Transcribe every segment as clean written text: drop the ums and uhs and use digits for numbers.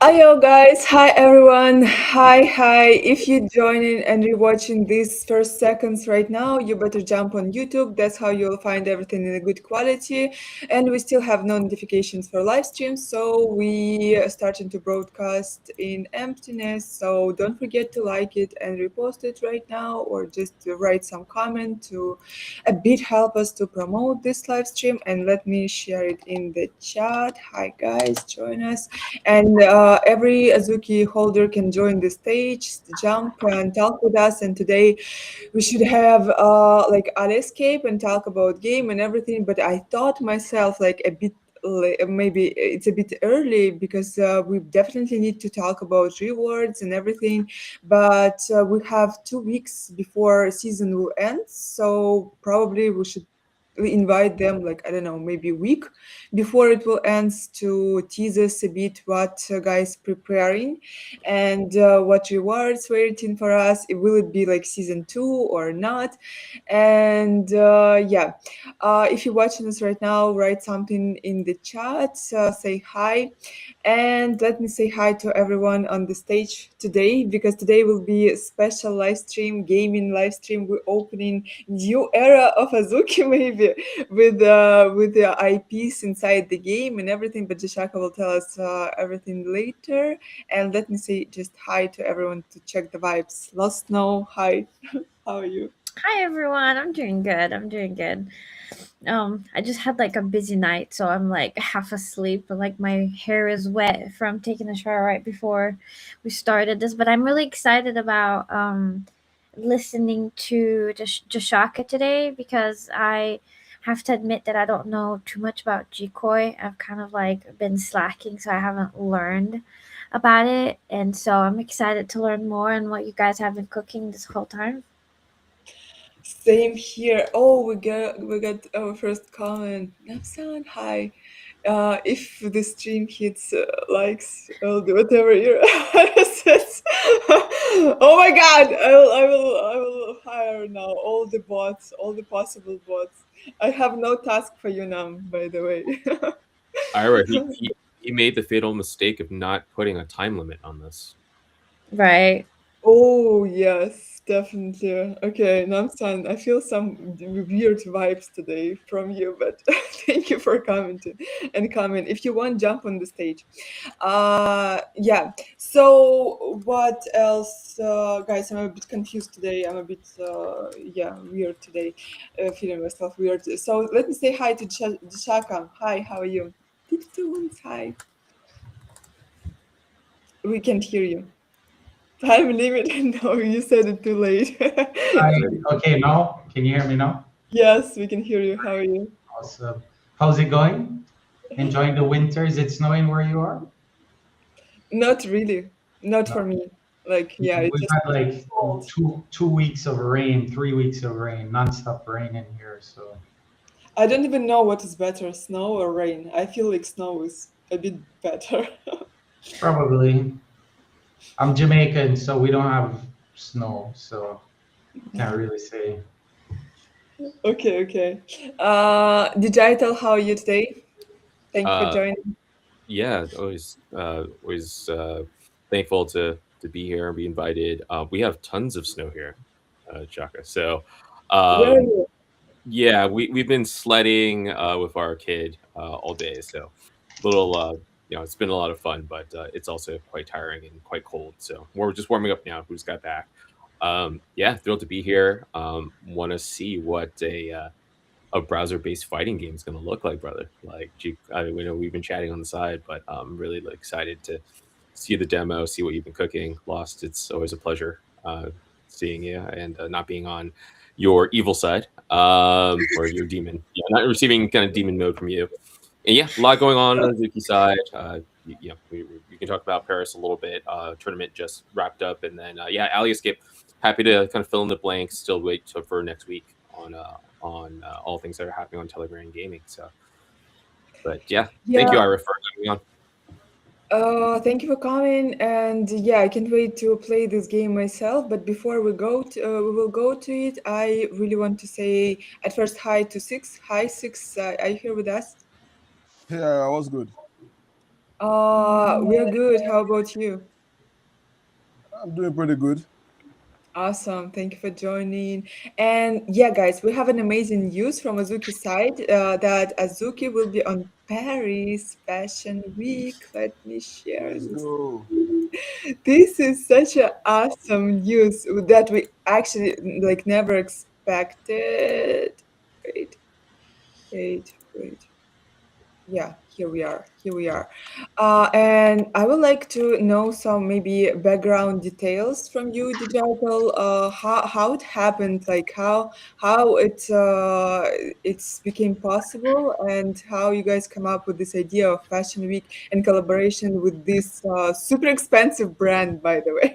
Hiyo guys, hi everyone, hi. If you're joining and you're watching these first seconds right now, you better jump on YouTube. That's how you'll find everything in a good quality. And we still have no notifications for live streams, so we are starting to broadcast in emptiness. So don't forget to like it and repost it right now, or just to write some comment to a bit help us to promote this live stream. And let me share it in the chat. Hi guys, join us. And every Azuki holder can join the stage, jump and talk with us. And today we should have like an escape and talk about game and everything. But I thought myself like a bit maybe it's a bit early because we definitely need to talk about rewards and everything. But we have 2 weeks before season will end, so probably we invite them like I don't know, maybe a week before it will end to tease us a bit what guys preparing and what rewards waiting for us. Will it be like season 2 or not? And if you're watching us right now, write something in the chat, say hi, and let me say hi to everyone on the stage today, because today will be a special live stream, gaming live stream. We're opening new era of Azuki maybe with the IPs inside the game and everything. But Jashaka will tell us everything later. And let me say just hi to everyone to check the vibes. Lost Snow, hi. How are you? Hi everyone, I'm doing good. I just had like a busy night, so I'm like half asleep, but like my hair is wet from taking a shower right before we started this. But I'm really excited about listening to Jashaka today because I have to admit that I don't know too much about Jikoi. I've kind of like been slacking, so I haven't learned about it, and so I'm excited to learn more and what you guys have been cooking this whole time. Same here. Oh, we got our first comment. Namsan, hi. If the stream hits likes, I'll do whatever your says. Oh my God! I will hire now all the bots, all the possible bots. I have no task for you now, by the way. Ira, he made the fatal mistake of not putting a time limit on this. Right. Oh, yes, definitely. Okay, Namsan, I feel some weird vibes today from you, but thank you for commenting and comment. If you want, jump on the stage. Yeah. So what else, guys? I'm a bit confused today. I'm a bit, weird today, feeling myself weird. So let me say hi to Shaka. Hi, how are you? Tiptoons, hi. We can't hear you. Time limit? No, you said it too late. Hi. Okay, now can you hear me now? Yes, we can hear you. How are you? Awesome. How's it going? Enjoying the winter? Is it snowing where you are? Not really. Not No. for me. Like, yeah, it's We've just had like cold. two weeks of rain, 3 weeks of rain, nonstop rain in here. So I don't even know what is better, snow or rain. I feel like snow is a bit better. probably I'm Jamaican, so we don't have snow, so can't really say. Okay. Did I tell how are you today? Thank you for Uh, joining. yeah, always thankful to be here and be invited. We have tons of snow here, Chaka. So, Where are um, you? yeah, we've been sledding with our kid all day. So, little it's been a lot of fun, but it's also quite tiring and quite cold. So we're just warming up now. We just got back. Yeah, thrilled to be here. Want to see what a browser-based fighting game is going to look like, brother. Like, we know we've been chatting on the side, but I'm really like, excited to see the demo, see what you've been cooking. Lost, it's always a pleasure seeing you and not being on your evil side or your demon. Yeah, not receiving kind of demon mode from you. And yeah, a lot going on the Zuki side. We can talk about Paris a little bit. Tournament just wrapped up, and then Ali Escape. Happy to kind of fill in the blanks. Still wait for next week on all things that are happening on Telegram Gaming. So, but yeah, thank you, Yeah, Ira, for having me on. thank you for coming, and yeah, I can't wait to play this game myself. But before we will go to it. I really want to say at first hi to Six. Hi, Six. Are you here with us? Yeah, I was good. We're good. How about you? I'm doing pretty good. Awesome. Thank you for joining. And yeah, guys, we have an amazing news from Azuki's side that Azuki will be on Paris Fashion Week. Let me share Let's this. go. This is such an awesome news that we actually like never expected. Wait, wait. Yeah, here we are. Here we are. And I would like to know some maybe background details from you, Digital. How it happened, like how it's became possible, and how you guys come up with this idea of Fashion Week in collaboration with this super expensive brand, by the way.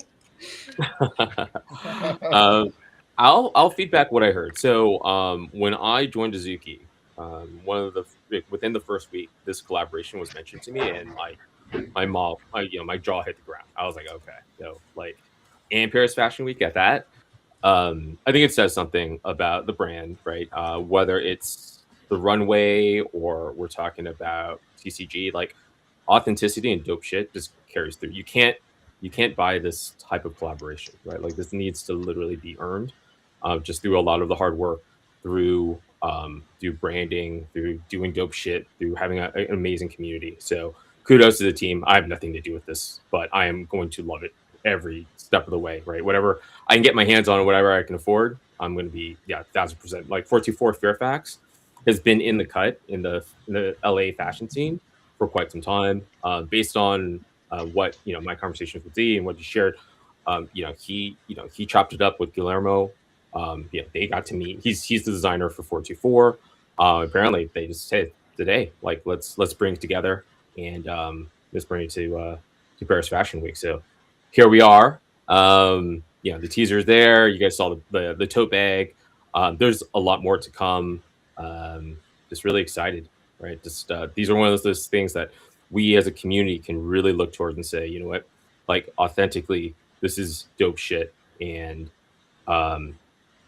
um, I'll feedback what I heard. So when I joined Azuki, one of the within the first week, this collaboration was mentioned to me, and my mom, my jaw hit the ground. I was like, okay, like, and Paris Fashion Week at that. I think it says something about the brand, right? Whether it's the runway or we're talking about TCG, like authenticity and dope shit just carries through. You can't buy this type of collaboration, right? Like this needs to literally be earned, just through a lot of the hard work, through branding, through doing dope shit, through having an amazing community. So kudos to the team. I have nothing to do with this, but I am going to love it every step of the way, right? Whatever I can get my hands on, whatever I can afford, I'm going to be 1,000%. Like 424 Fairfax has been in the cut in the LA fashion scene for quite some time, based on what my conversations with Z and what he shared. He chopped it up with Guillermo. They got to meet. He's the designer for 424. Apparently, they just said today, like let's bring it together and let's bring it to Paris Fashion Week. So here we are. The teaser's there. You guys saw the tote bag. There's a lot more to come. Just really excited, right? Just these are one of those things that we as a community can really look towards and say, you know what, like authentically, this is dope shit, and um,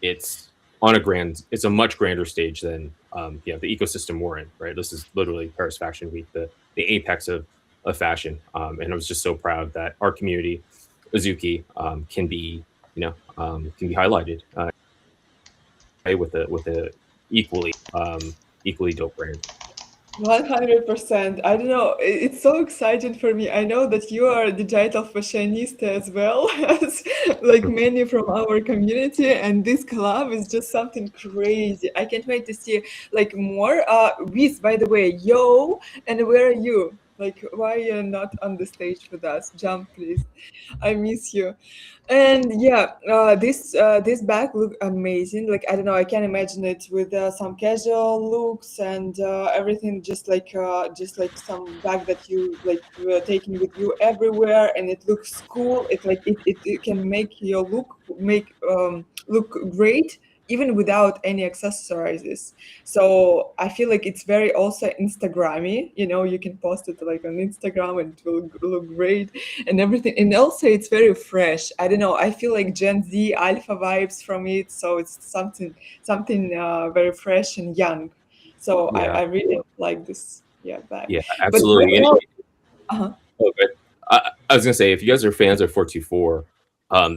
it's a much grander stage than the ecosystem we're in, right? This is literally Paris Fashion Week, the apex of fashion, and I was just so proud that our community, Azuki, can be highlighted with a equally dope brand. 100%. I don't know. It's so exciting for me. I know that you are a digital fashionista as well as like many from our community, and this collab is just something crazy. I can't wait to see like more. Wiz, by the way, yo, and where are you? Like, why you're not on the stage with us? Jump, please. I miss you. And yeah, this bag look amazing. Like I don't know, I can imagine it with some casual looks and everything, just like some bag that you like taking with you everywhere, and it looks cool. It can make your look great even without any accessories. So I feel like it's very also Instagrammy. You know, you can post it like on Instagram and it will look great and everything. And also, it's very fresh. I don't know. I feel like Gen Z alpha vibes from it. So it's something very fresh and young. So Yeah, I really like this bag. yeah, But what absolutely. else? Uh-huh. Oh, but I was gonna say, if you guys are fans of 424,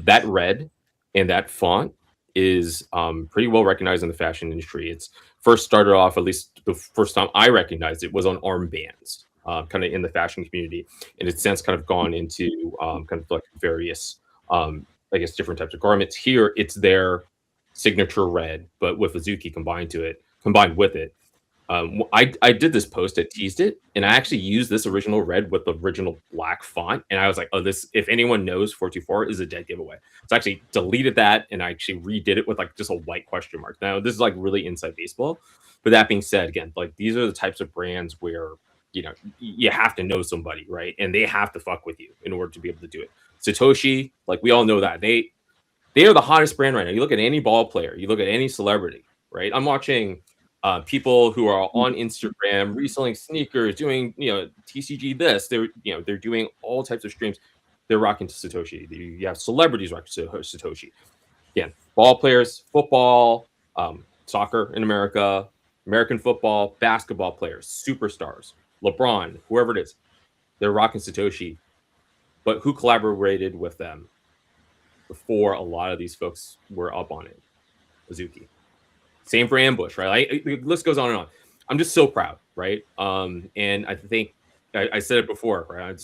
that red and that font is pretty well recognized in the fashion industry. It's first started off, at least the first time I recognized it, was on armbands, kind of in the fashion community, and it's since kind of gone into kind of like various, I guess, different types of garments. Here, it's their signature red, but with Azuki combined with it. I did this post, I teased it, and I actually used this original red with the original black font, and I was like, "Oh, this! If anyone knows 424 is a dead giveaway." So I actually deleted that, and I actually redid it with like just a white question mark. Now this is like really inside baseball, but that being said, again, like these are the types of brands where you have to know somebody, right? And they have to fuck with you in order to be able to do it. Satoshi, like we all know that they are the hottest brand right now. You look at any ball player, you look at any celebrity, right? I'm watching people who are on Instagram reselling sneakers, doing TCG this. They're doing all types of streams. They're rocking to Satoshi. You have celebrities rocking to Satoshi. Again, ball players, football, soccer in America, American football, basketball players, superstars, LeBron, whoever it is. they're rocking Satoshi, but who collaborated with them before a lot of these folks were up on it? Azuki. Same for Ambush, right? The list goes on and on. I'm just so proud, right? And I think I said it before, right?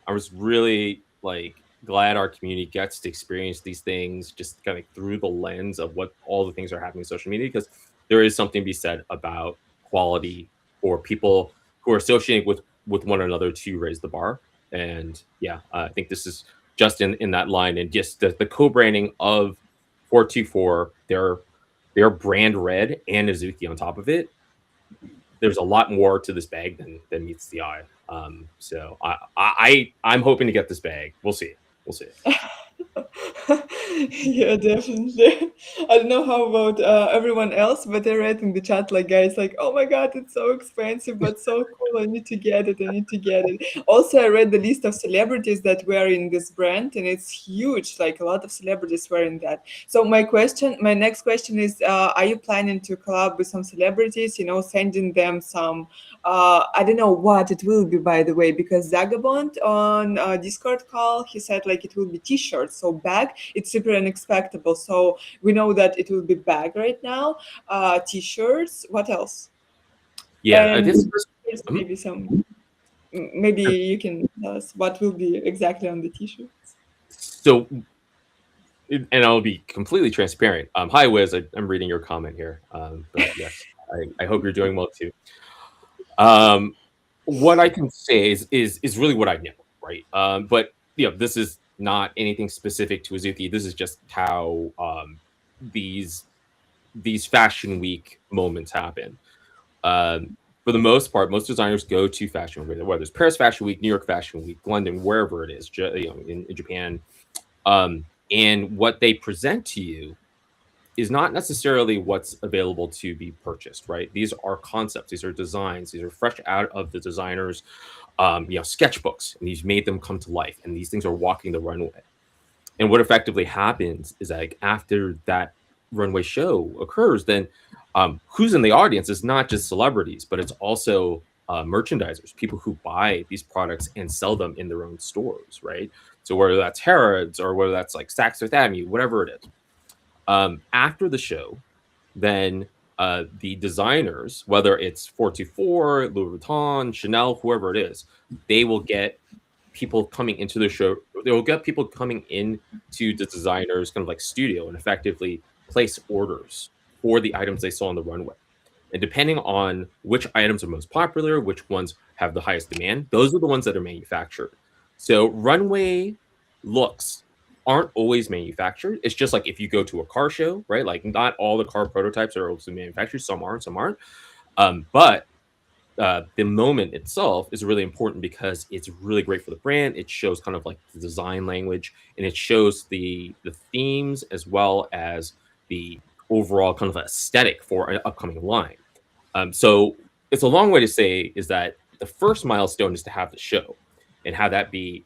I was really like glad our community gets to experience these things just kind of through the lens of what all the things are happening in social media, because there is something to be said about quality for people who are associating with one another to raise the bar. And yeah, I think this is just in that line, and just the co-branding of 424, their brand red and Azuki on top of it. There's a lot more to this bag than meets the eye. So I'm hoping to get this bag. We'll see. We'll see. Yeah, definitely. I don't know how about everyone else, but I read in the chat like guys like, oh my god, it's so expensive, but so cool. I need to get it. I need to get it. Also, I read the list of celebrities that were in this brand, and it's huge. Like a lot of celebrities were in that. So my next question is, are you planning to collab with some celebrities? You know, sending them some. I don't know what it will be, by the way, because Zagabond on Discord call, he said like it will be T-shirts. So bag, it's super unexpected. So we know that it will be bag right now. T-shirts. What else? Yeah, And this maybe some. Maybe you can tell us what will be exactly on the T-shirts. so, and I'll be completely transparent. Hi Wiz, I'm reading your comment here. But yes, I hope you're doing well too. What I can say is really what I know, right? But this is not anything specific to Azuki. This is just how these fashion week moments happen. For the most part, most designers go to fashion week, whether it's Paris Fashion Week, New York Fashion Week, London, wherever it is, in Japan. And what they present to you is not necessarily what's available to be purchased, right? These are concepts, these are designs, these are fresh out of the designers, sketchbooks, and he's made them come to life. And these things are walking the runway. And what effectively happens is like after that runway show occurs, then who's in the audience is not just celebrities, but it's also merchandisers, people who buy these products and sell them in their own stores, right? So whether that's Harrods or whether that's like Saks Fifth Avenue, whatever it is. After the show, then the designers, whether it's 424, Louis Vuitton, Chanel, whoever it is, they will get people coming into the show. They will get people coming into the designer's kind of like studio and effectively place orders for the items they saw on the runway. And depending on which items are most popular, which ones have the highest demand, those are the ones that are manufactured. So runway looks aren't always manufactured. It's just like if you go to a car show, right? Like not all the car prototypes are also manufactured. Some are, some aren't. But the moment itself is really important because it's really great for the brand. It shows kind of like the design language, and it shows the themes as well as the overall kind of aesthetic for an upcoming line. So it's a long way to say is that the first milestone is to have the show and have that be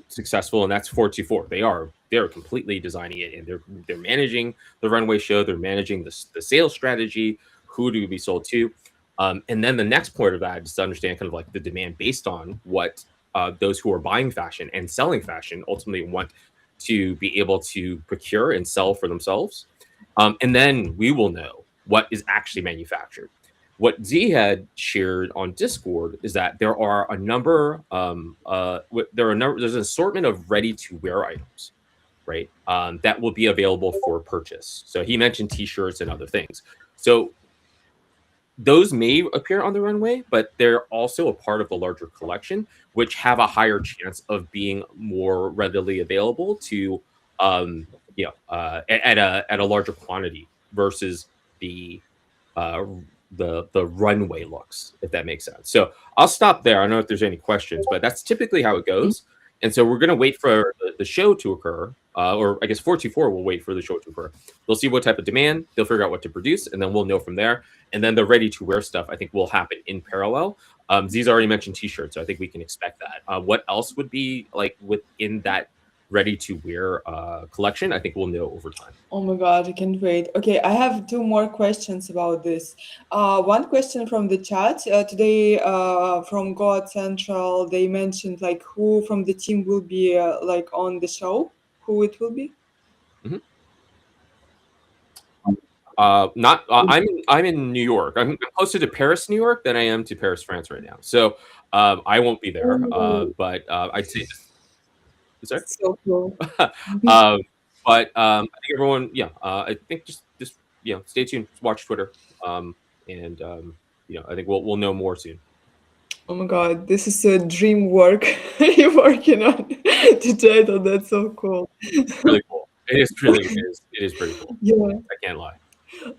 successful, and that's 424. They're completely designing it, and they're managing the runway show. They're managing the sales strategy, who to be sold to. And then the next part of that is to understand kind of like the demand based on what those who are buying fashion and selling fashion ultimately want to be able to procure and sell for themselves. And then we will know what is actually manufactured. What Z had shared on Discord is that there are a number, there's an assortment of ready-to-wear items, right? That will be available for purchase. So he mentioned T-shirts and other things. So those may appear on the runway, but they're also a part of the larger collection, which have a higher chance of being more readily available to, at a larger quantity versus the runway looks, if that makes sense. So I'll stop there. I don't know if there's any questions, but that's typically how it goes. And so we're going to wait for the show to occur, or I guess 424 will wait for the show to occur. They'll see what type of demand, they'll figure out what to produce, and then we'll know from there. And then the ready-to-wear stuff, I think, will happen in parallel. Z's already mentioned T-shirts, so I think we can expect that. What else would be like within that ready to wear collection, I think we'll know over time. Oh my God, I can't wait. Okay, I have two more questions about this. One question from the chat today from God Central. They mentioned like who from the team will be like on the show, who it will be. Not I'm in New York. I'm closer to Paris, New York, than I am to Paris, France right now. So I won't be there. Oh, But I'd say just sorry. so cool. I think everyone, yeah. I think just stay tuned, watch Twitter, and I think we'll know more soon. Oh my God, this is a dream work you're working on today. So that's so cool. Really cool. It is pretty cool. Yeah. I can't lie.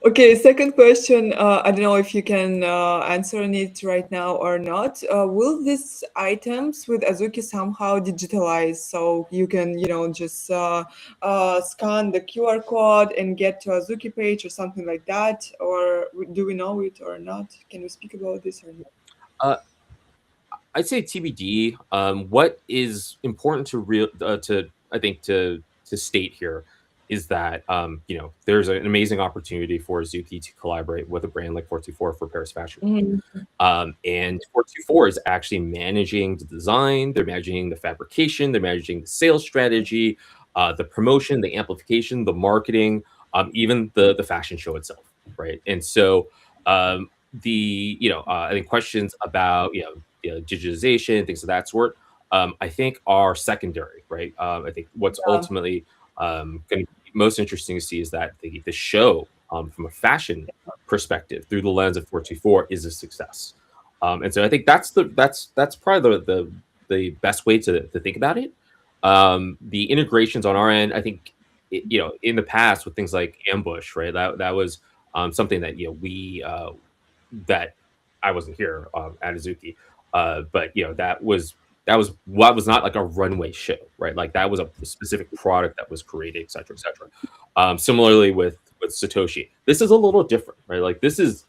Okay, second question. I don't know if you can answer on it right now or not. Will these items with Azuki somehow digitalize so you can, just scan the QR code and get to Azuki page or something like that? Or do we know it or not? Can we speak about this or not? Uh, I'd say TBD. What is important to I think to state here is that there's an amazing opportunity for Azuki to collaborate with a brand like 424 for Paris Fashion Week. Mhm. And 424 is actually managing the design, they're managing the fabrication, they're managing the sales strategy, the promotion, the amplification, the marketing, even the fashion show itself, right? And so I think questions about digitization, things of that sort, I think are secondary, right? I think what's Yeah. ultimately going to be most interesting to see is that the show from a fashion perspective through the lens of 424 is a success. And so I think that's probably the best way to think about it. The integrations on our end, I think, in the past with things like Ambush, right? That was something that that I wasn't here at Azuki, but that was not like a runway show, right? Like that was a specific product that was created, et cetera, et cetera. Similarly with Satoshi, this is a little different, right? Like this is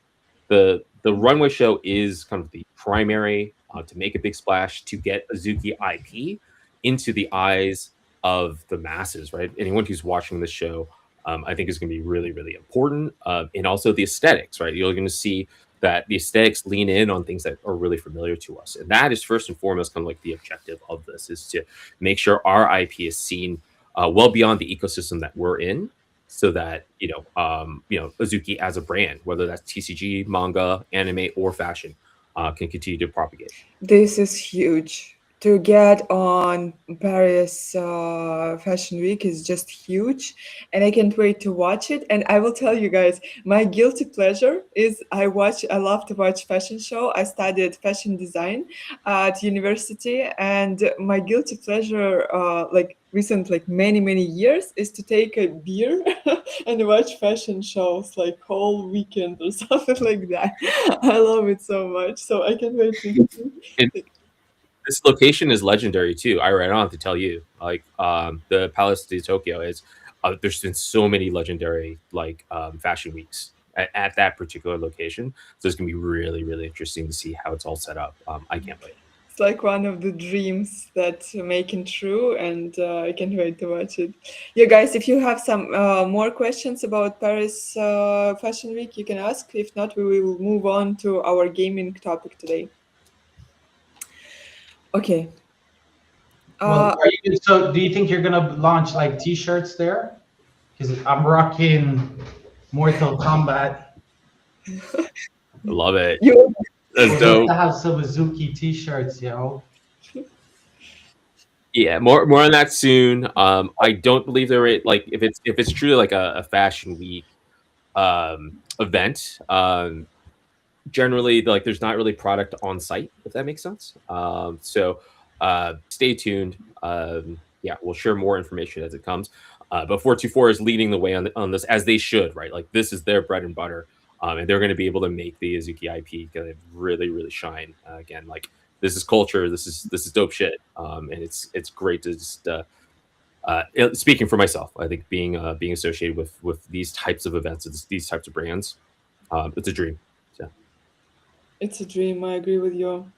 the runway show is kind of the primary to make a big splash to get Azuki IP into the eyes of the masses, right? Anyone who's watching this show, I think is going to be really, really important. And also the aesthetics, right? You're going to see that the aesthetics lean in on things that are really familiar to us. And that is first and foremost kind of like the objective of this is to make sure our IP is seen well beyond the ecosystem that we're in so that, Azuki as a brand, whether that's TCG, manga, anime, or fashion, can continue to propagate. This is huge. To get on Paris Fashion Week is just huge, and I can't wait to watch it. And I will tell you guys, my guilty pleasure is I love to watch fashion show. I studied fashion design at university, and my guilty pleasure, like recent, like many years, is to take a beer and watch fashion shows like whole weekend or something like that. I love it so much, so I can't wait to And see. this location is legendary too. I don't have to tell you. Like the Palace de Tokyo is. There's been so many legendary fashion weeks at that particular location. So it's gonna be really really interesting to see how it's all set up. I can't wait. It's like one of the dreams that making true, and I can't wait to watch it. Yeah, guys, if you have some more questions about Paris Fashion Week, you can ask. If not, we will move on to our gaming topic today. Okay. Well, so do you think you're gonna launch like T-shirts there? Because I'm rocking Mortal Kombat. Love it. You That's We'd love dope. to have some Azuki T-shirts, Yeah, more on that soon. I don't believe they're like if it's truly like a fashion week event. Generally, like there's not really product on site, if that makes sense. So stay tuned. Yeah, we'll share more information as it comes. But 424 is leading the way on this as they should, right? Like this is their bread and butter, and they're going to be able to make the Azuki IP kind of really really shine again. Like this is culture. This is dope shit, and it's great to just. Speaking for myself, I think being associated with these types of events, these types of brands, it's a dream. So. It's a dream. I agree with you.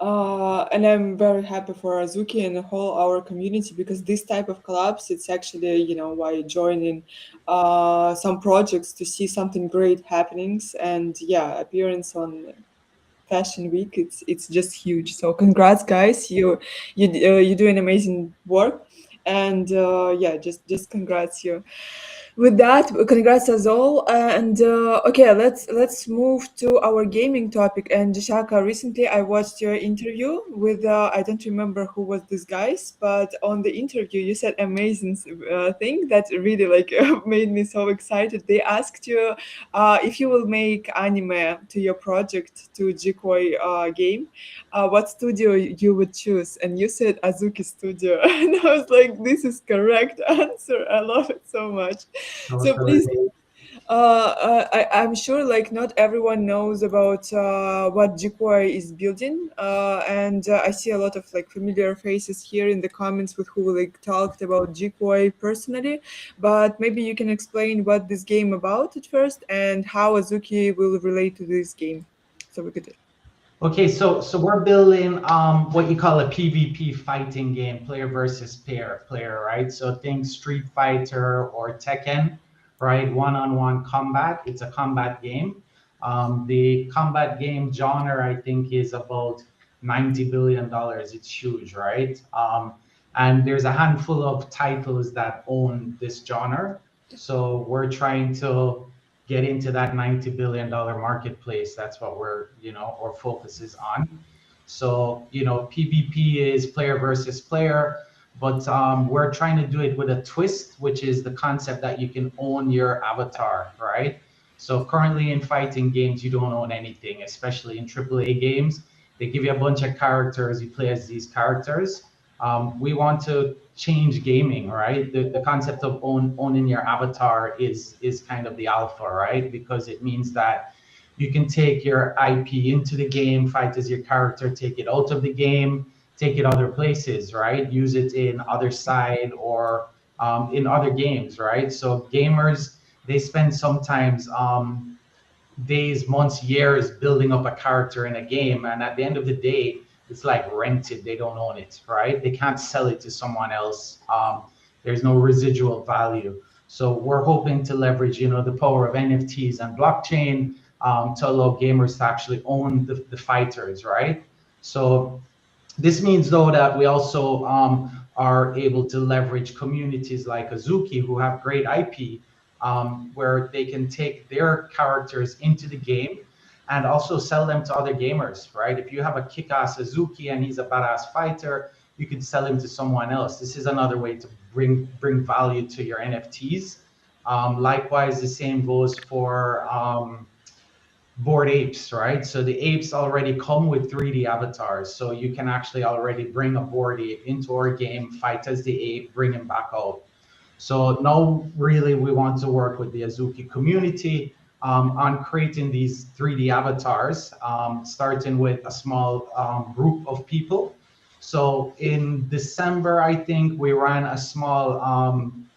And I'm very happy for Azuki and the whole our community, because this type of collabs, it's actually, why joining some projects to see something great happenings. And yeah, appearance on Fashion Week, it's just huge. So congrats, guys! You doing amazing work, and yeah, just congrats you. With that, congrats as all. And okay, let's move to our gaming topic. And Shaka, recently I watched your interview with I don't remember who was this guys, but on the interview you said amazing thing that really like made me so excited. They asked you if you will make anime to your project, to Jikoi game, what studio you would choose, and you said Azuki Studio, and I was like, this is correct answer. I love it so much. So please, I'm sure like not everyone knows about what Jikoi is building, and I see a lot of like familiar faces here in the comments with who like talked about Jikoi personally. But maybe you can explain what this game about at first and how Azuki will relate to this game. So we could. Okay, so we're building what you call a PvP fighting game, player versus player, right? So think Street Fighter or Tekken, right? One-on-one combat. It's a combat game. The combat game genre, I think, is about $90 billion. It's huge, right? And there's a handful of titles that own this genre. So we're trying to get into that $90 billion marketplace. That's what our focus is on. So, PvP is player versus player, but we're trying to do it with a twist, which is the concept that you can own your avatar, right? So currently in fighting games, you don't own anything, especially in AAA games. They give you a bunch of characters, you play as these characters. We want to change gaming, right? The concept of owning your avatar is kind of the alpha, right? Because it means that you can take your IP into the game, fight as your character, take it out of the game, take it other places, right? Use it in other side or in other games, right? So gamers, they spend sometimes days, months, years building up a character in a game, and at the end of the day, it's like rented. They don't own it, right? They can't sell it to someone else. There's no residual value. So we're hoping to leverage, the power of NFTs and blockchain to allow gamers to actually own the fighters, right? So this means, though, that we also are able to leverage communities like Azuki, who have great IP, where they can take their characters into the game and also sell them to other gamers, right? If you have a kick-ass Azuki and he's a badass fighter, you can sell him to someone else. This is another way to bring value to your NFTs. Likewise, the same goes for Bored Apes, right? So the apes already come with 3D avatars. So you can actually already bring a bored ape into our game, fight as the ape, bring him back out. So now really we want to work with the Azuki community on creating these 3D avatars, starting with a small group of people. So in December, I think we ran a small, I'm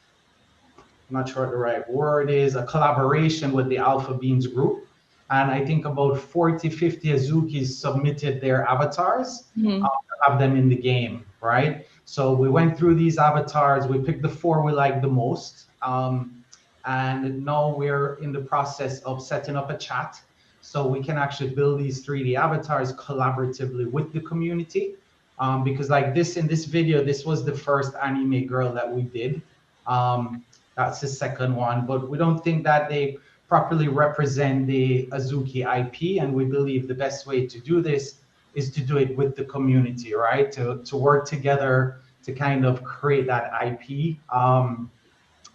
not sure what the right word is, a collaboration with the Alpha Beans group. And I think about 40, 50 Azukis submitted their avatars to have them in the game, right? So we went through these avatars, we picked the 4 we liked the most. And now we're in the process of setting up a chat so we can actually build these 3D avatars collaboratively with the community. Because like this, in this video, this was the first anime girl that we did. That's the second one, but we don't think that they properly represent the Azuki IP, and we believe the best way to do this is to do it with the community, right? To work together to kind of create that IP.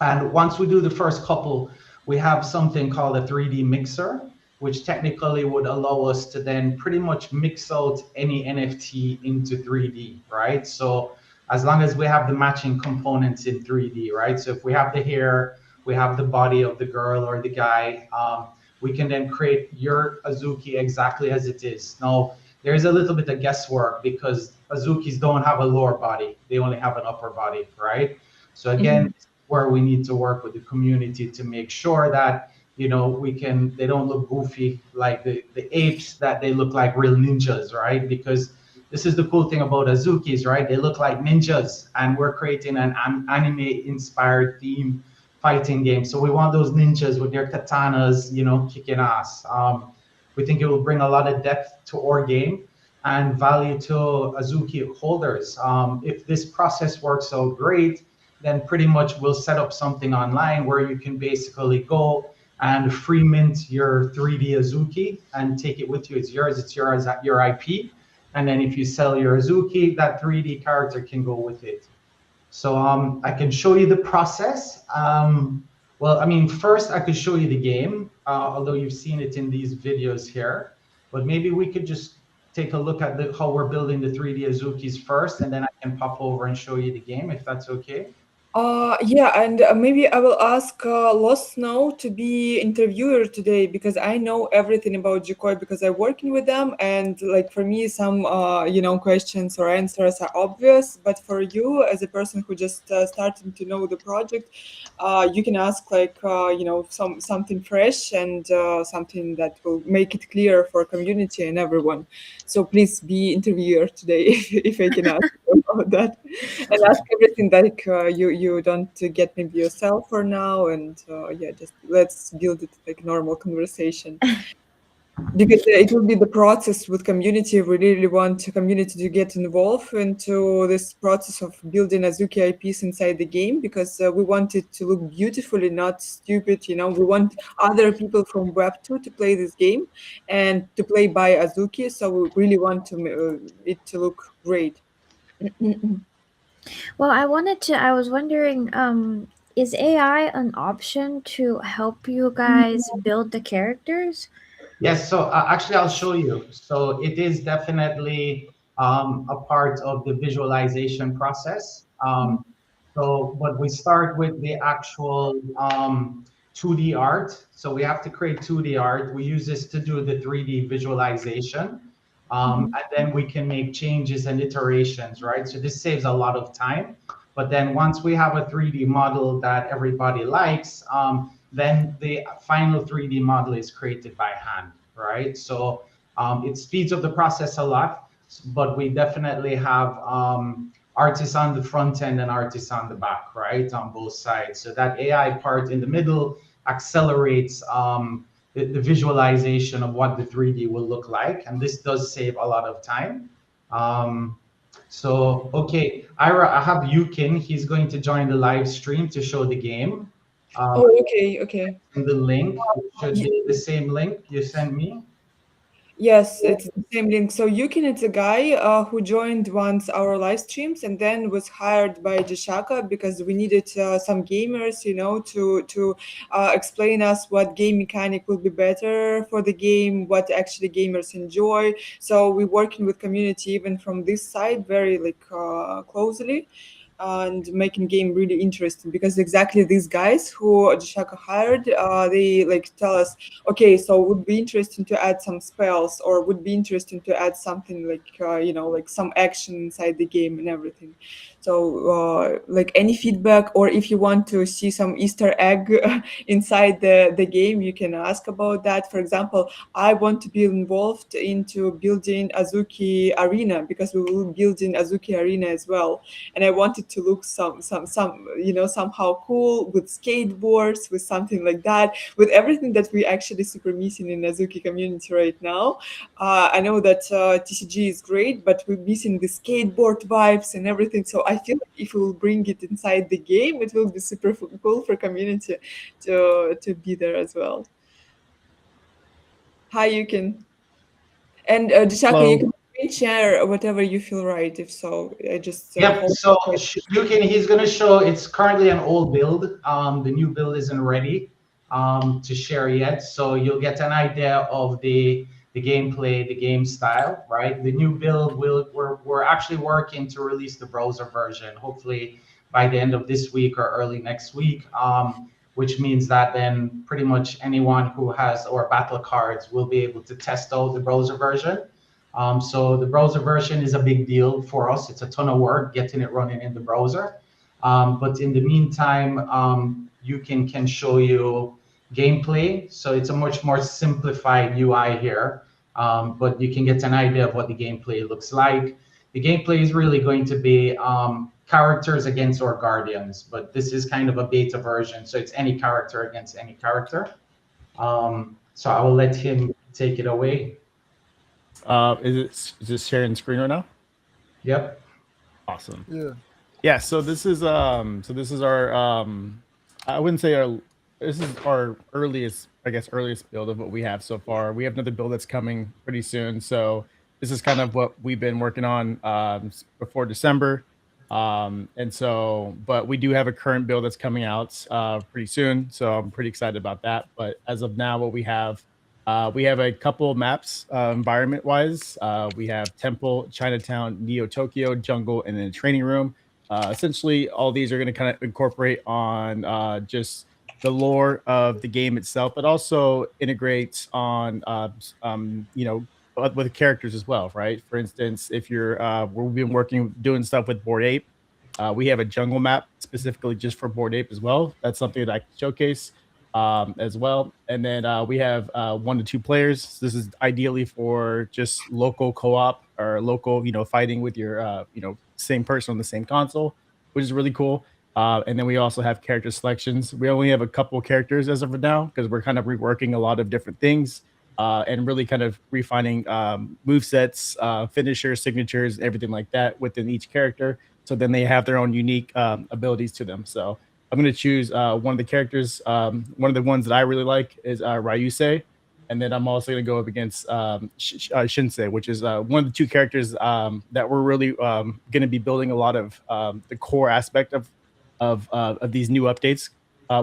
And once we do the first couple, we have something called a 3D mixer, which technically would allow us to then pretty much mix out any NFT into 3D, right? So as long as we have the matching components in 3D, right? So if we have the hair, we have the body of the girl or the guy, we can then create your Azuki exactly as it is. Now, there's a little bit of guesswork because Azukis don't have a lower body. They only have an upper body, right? So again, where we need to work with the community to make sure that they don't look goofy like the apes, that they look like real ninjas, right? Because this is the cool thing about Azukis, right? They look like ninjas, and we're creating an anime-inspired theme fighting game. So we want those ninjas with their katanas, kicking ass. We think it will bring a lot of depth to our game and value to Azuki holders. If this process works out great, then pretty much we'll set up something online where you can basically go and free mint your 3D Azuki and take it with you. It's yours. It's your IP. And then if you sell your Azuki, that 3D character can go with it. So I can show you the process. Well, I mean, first I could show you the game, although you've seen it in these videos here. But maybe we could just take a look at how we're building the 3D Azukis first, and then I can pop over and show you the game, if that's okay. Yeah, and maybe I will ask Los Snow to be interviewer today because I know everything about Jikoi because I'm working with them, and like for me, some questions or answers are obvious, but for you as a person who just starting to know the project, you can ask like something fresh and something that will make it clear for community and everyone. So please be interviewer today if I can ask you about that and ask everything like you don't get maybe yourself for now, and yeah, just let's build it like normal conversation because it will be the process with community. We really want the community to get involved into this process of building Azuki IPs inside the game because we want it to look beautifully, not stupid. We want other people from Web2 to play this game and to play by Azuki. So we really want it to look great. Well, I was wondering, is AI an option to help you guys build the characters? Yes, so actually I'll show you. So it is definitely a part of the visualization process. But we start with the actual 2D art. So we have to create 2D art. We use this to do the 3D visualization. And then we can make changes and iterations, right? So this saves a lot of time. But then once we have a 3D model that everybody likes, then the final 3D model is created by hand, right? So it speeds up the process a lot, but we definitely have artists on the front end and artists on the back, right? On both sides. So that AI part in the middle accelerates the visualization of what the 3D will look like. And this does save a lot of time. Okay, Ira, I have Yukin. He's going to join the live stream to show the game. Oh, okay. The link, it should be the same link you sent me. Yes, it's the same link. So Yukin, it's a guy who joined once our live streams and then was hired by Jashaka because we needed some gamers, to explain us what game mechanic will be better for the game, what actually gamers enjoy. So we're working with community even from this side very like closely and making game really interesting because exactly these guys who Jashaka hired, they like tell us, okay, so would be interesting to add some spells or would be interesting to add something like like some action inside the game and everything. So like any feedback, or if you want to see some Easter egg inside the game, you can ask about that. For example, I want to be involved into building Azuki Arena because we will build in Azuki Arena as well, and I want it to look somehow cool with skateboards, with something like that, with everything that we actually super missing in Azuki community right now. I know that TCG is great, but we're missing the skateboard vibes and everything. So I feel like if we will bring it inside the game, it will be super cool for community to be there as well. Hi, you can. And Jishaka, you Hello. can share whatever you feel right. If so, I just Yep, so he's going to show, it's currently an old build. The new build isn't ready to share yet. So you'll get an idea of the gameplay, the game style, right? The new build, we're actually working to release the browser version, hopefully by the end of this week or early next week, which means that then pretty much anyone who has our battle cards will be able to test out the browser version. So the browser version is a big deal for us. It's a ton of work getting it running in the browser. But in the meantime, you can show you gameplay. So it's a much more simplified UI here. but you can get an idea of what the gameplay looks like. The gameplay is really going to be characters against our guardians, but this is kind of a beta version, so it's any character against any character. So I will let him take it away. Is this sharing screen right now? Yep. Awesome. Yeah. Yeah, so this is our I wouldn't say our this is our earliest build of what we have so far. We have another build that's coming pretty soon. So this is kind of what we've been working on before December. And so but we do have a current build that's coming out pretty soon. So I'm pretty excited about that. But as of now, what we have a couple of maps environment wise. We have Temple, Chinatown, Neo Tokyo, Jungle, and then a training room. Essentially, all these are going to kind of incorporate on just the lore of the game itself, but also integrates on, with the characters as well, right? For instance, if you're, we've been doing stuff with Bored Ape. We have a jungle map specifically just for Bored Ape as well. That's something that I can showcase as well. And then we have 1 to 2 players. This is ideally for just local co-op or local, fighting with your, same person on the same console, which is really cool. And then we also have character selections. We only have a couple characters as of now because we're kind of reworking a lot of different things and really kind of refining move sets, finishers, signatures, everything like that within each character. So then they have their own unique abilities to them. So I'm going to choose one of the characters. One of the ones that I really like is Ryusei. And then I'm also going to go up against Shinsei, which is one of the 2 characters that we're really going to be building a lot of the core aspect of these new updates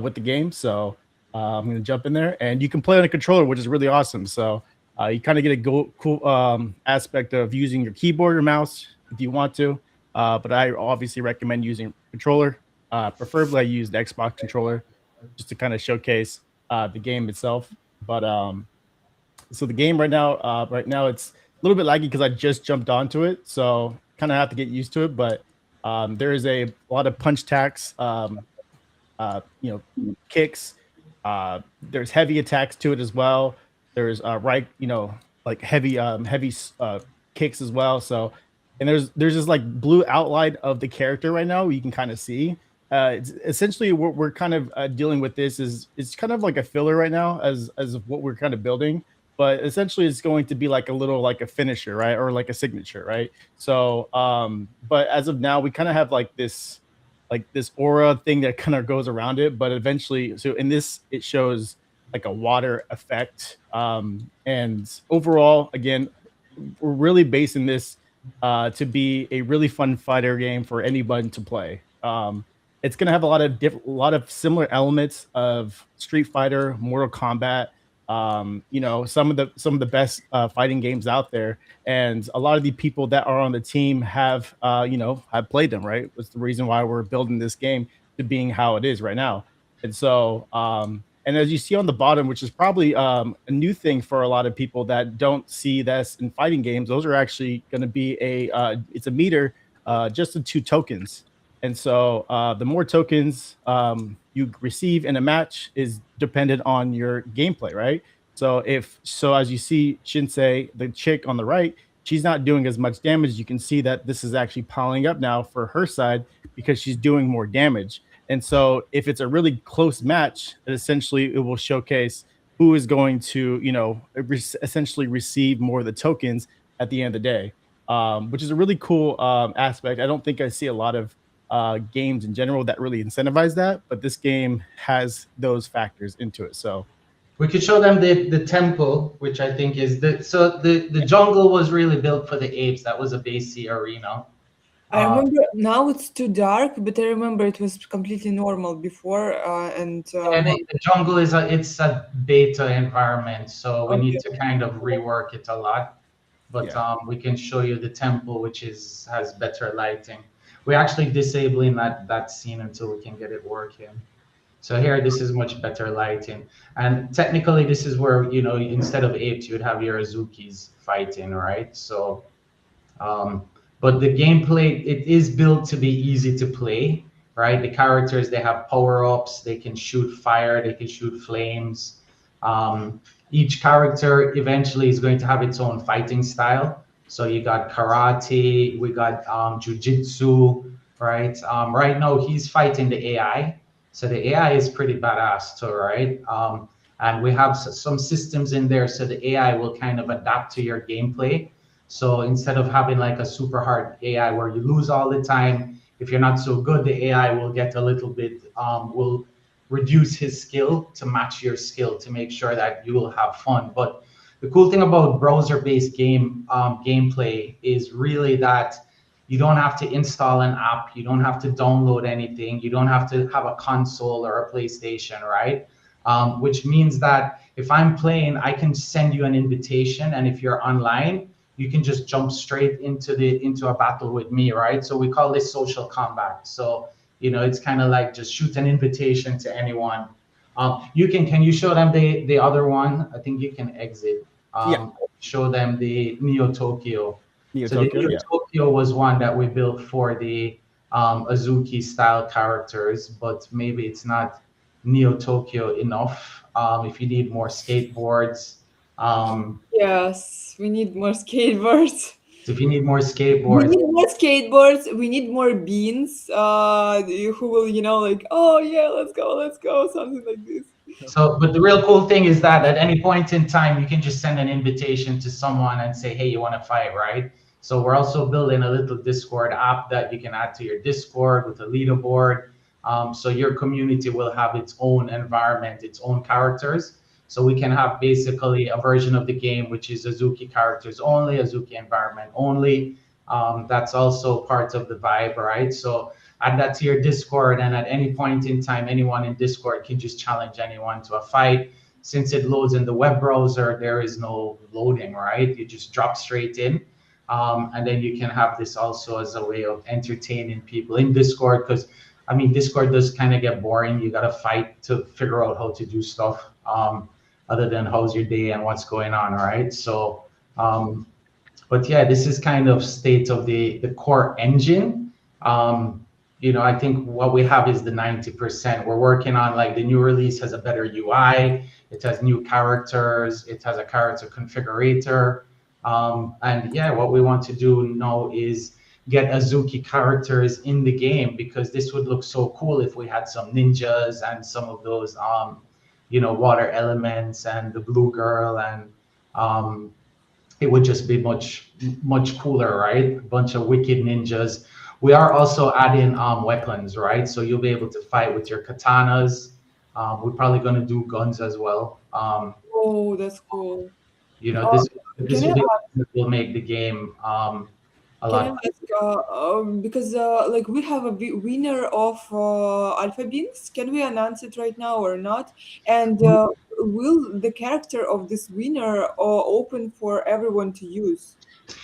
with the game. So I'm going to jump in there, and you can play on a controller, which is really awesome. So you kind of get a cool aspect of using your keyboard or mouse if you want to. But I obviously recommend using controller. Preferably, I use the Xbox controller just to kind of showcase the game itself. But so the game right now it's a little bit laggy because I just jumped onto it, so kind of have to get used to it. But there is a lot of punch attacks, kicks. There's heavy attacks to it as well. There's like heavy kicks as well. So, and there's this like blue outline of the character right now. You can kind of see. It's essentially what we're kind of dealing with. This is it's kind of like a filler right now as what we're kind of building. But essentially, it's going to be like a finisher, right, or like a signature, right? So, but as of now, we kind of have like this aura thing that kind of goes around it. But eventually, so in this, it shows like a water effect. And overall, again, we're really basing this to be a really fun fighter game for anyone to play. It's going to have a lot of similar elements of Street Fighter, Mortal Kombat. Some of the best fighting games out there, and a lot of the people that are on the team have have played them, right? That's the reason why we're building this game to being how it is right now. And so and as you see on the bottom, which is probably a new thing for a lot of people that don't see this in fighting games, those are actually going to be it's a meter, just the 2 tokens. And so the more tokens you receive in a match is dependent on your gameplay, right? So as you see Shinsei, the chick on the right, she's not doing as much damage. You can see that this is actually piling up now for her side because she's doing more damage. And so if it's a really close match, essentially it will showcase who is going to, essentially receive more of the tokens at the end of the day, which is a really cool aspect. I don't think I see a lot of games in general that really incentivize that, but this game has those factors into it. So we could show them the temple, which I think is the jungle was really built for the apes. That was a base C arena. I remember now it's too dark, but I remember it was completely normal before. And the jungle it's a beta environment, so we need to kind of rework it a lot. But we can show you the temple, which has better lighting. We're actually disabling that scene until we can get it working. So here, this is much better lighting. And technically, this is where, instead of apes, you would have your Azukis fighting, right? So, but the gameplay, it is built to be easy to play, right? The characters, they have power-ups, they can shoot fire, they can shoot flames. Each character eventually is going to have its own fighting style. So you got karate, we got jujitsu, right? Right now he's fighting the AI. So the AI is pretty badass too, right? And we have some systems in there so the AI will kind of adapt to your gameplay. So instead of having like a super hard AI where you lose all the time, if you're not so good, the AI will get a little bit, will reduce his skill to match your skill to make sure that you will have fun. But the cool thing about browser-based gameplay is really that you don't have to install an app, you don't have to download anything, you don't have to have a console or a PlayStation, right? Which means that if I'm playing, I can send you an invitation, and if you're online, you can just jump straight into a battle with me, right? So we call this social combat. So it's kind of like just shoot an invitation to anyone. Can you show them the other one? I think you can exit. Yeah. Show them the Neo Tokyo. Neo So the Tokyo. Neo Yeah. Tokyo was one that we built for the Azuki style characters, but maybe it's not Neo Tokyo enough. If you need more skateboards, Yes, we need more skateboards. if you need more We skateboards, need more skateboards. We need more beans. Who will, like, oh yeah, let's go, something like this. so, but the real cool thing is that at any point in time, you can just send an invitation to someone and say, hey, you want to fight, right? So we're also building a little Discord app that you can add to your Discord with a leaderboard. So your community will have its own environment, its own characters. So we can have basically a version of the game, which is Azuki characters only, Azuki environment only. That's also part of the vibe, right? So add that to your Discord, and at any point in time, anyone in Discord can just challenge anyone to a fight. Since it loads in the web browser, there is no loading, right? You just drop straight in. And then you can have this also as a way of entertaining people in Discord, because I mean, Discord does kind of get boring. You got to fight to figure out how to do stuff, other than how's your day and what's going on, right? So, but yeah, this is kind of state of the core engine. I think what we have is the 90%. We're working on, like, the new release has a better UI, it has new characters, it has a character configurator. And yeah, what we want to do now is get Azuki characters in the game, because this would look so cool if we had some ninjas and some of those water elements and the blue girl, and it would just be much cooler, right? A bunch of wicked ninjas. We are also adding weapons, right? So you'll be able to fight with your katanas. We're probably going to do guns as well. Oh, that's cool. This Can this I will be will make the game a Can I lot. ask, because like we have a winner of Alpha Beans, can we announce it right now or not? And will the character of this winner open for everyone to use?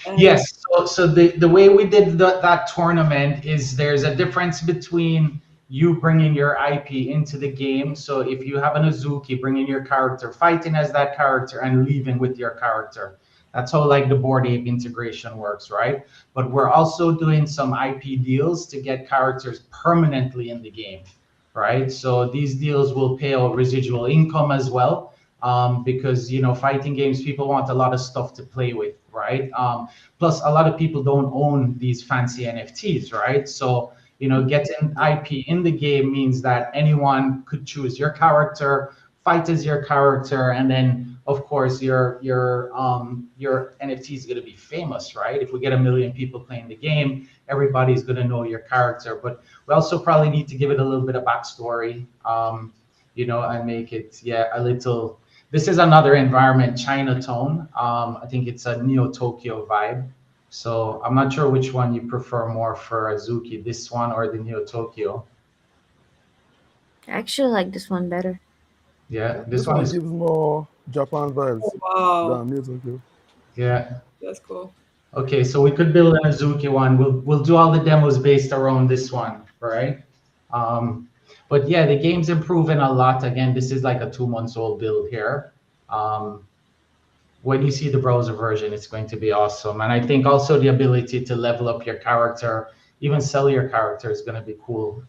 And Yes. So the way we did that tournament is there's a difference between you bringing your IP into the game. So if you have an Azuki, bringing your character, fighting as that character, and leaving with your character. That's how, like, the Board Ape integration works, right? But we're also doing some IP deals to get characters permanently in the game, right? So these deals will pay out residual income as well, because fighting games, people want a lot of stuff to play with, right? Plus, a lot of people don't own these fancy NFTs, right? So, getting IP in the game means that anyone could choose your character, fight as your character, and then, of course, your NFT is going to be famous, right? If we get 1 million people playing the game, everybody's going to know your character. But we also probably need to give it a little bit of backstory, and make it, yeah, a little. This is another environment, Chinatown. I think it's a Neo Tokyo vibe. So I'm not sure which one you prefer more for Azuki, this one or the Neo Tokyo. I actually like this one better. Yeah, this This one one is, gives more Japan vibes wow, than Neo Tokyo. yeah. that's cool. Okay, so we could build an Azuki one. We'll do all the demos based around this one, right? But yeah, the game's improving a lot. Again, this is like a 2 months old build here. When you see the browser version, it's going to be awesome. And I think also the ability to level up your character even sell your character is going to be cool.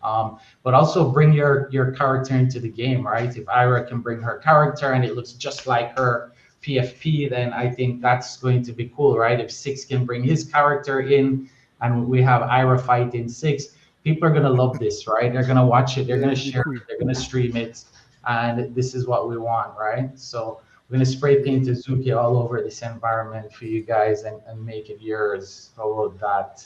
But also bring your character into the game, right? If Ira can bring her character and it looks just like her PFP, then I think that's going to be cool, right? If Six can bring his character in and we have Ira fight in Six, people are going to love this, right? They're going to watch it, they're Yeah, going to it'd be share cool. it, they're going to stream it, and this is what we want, right? So we're going to spray paint Azuki all over this environment for you guys and make it yours. How about that?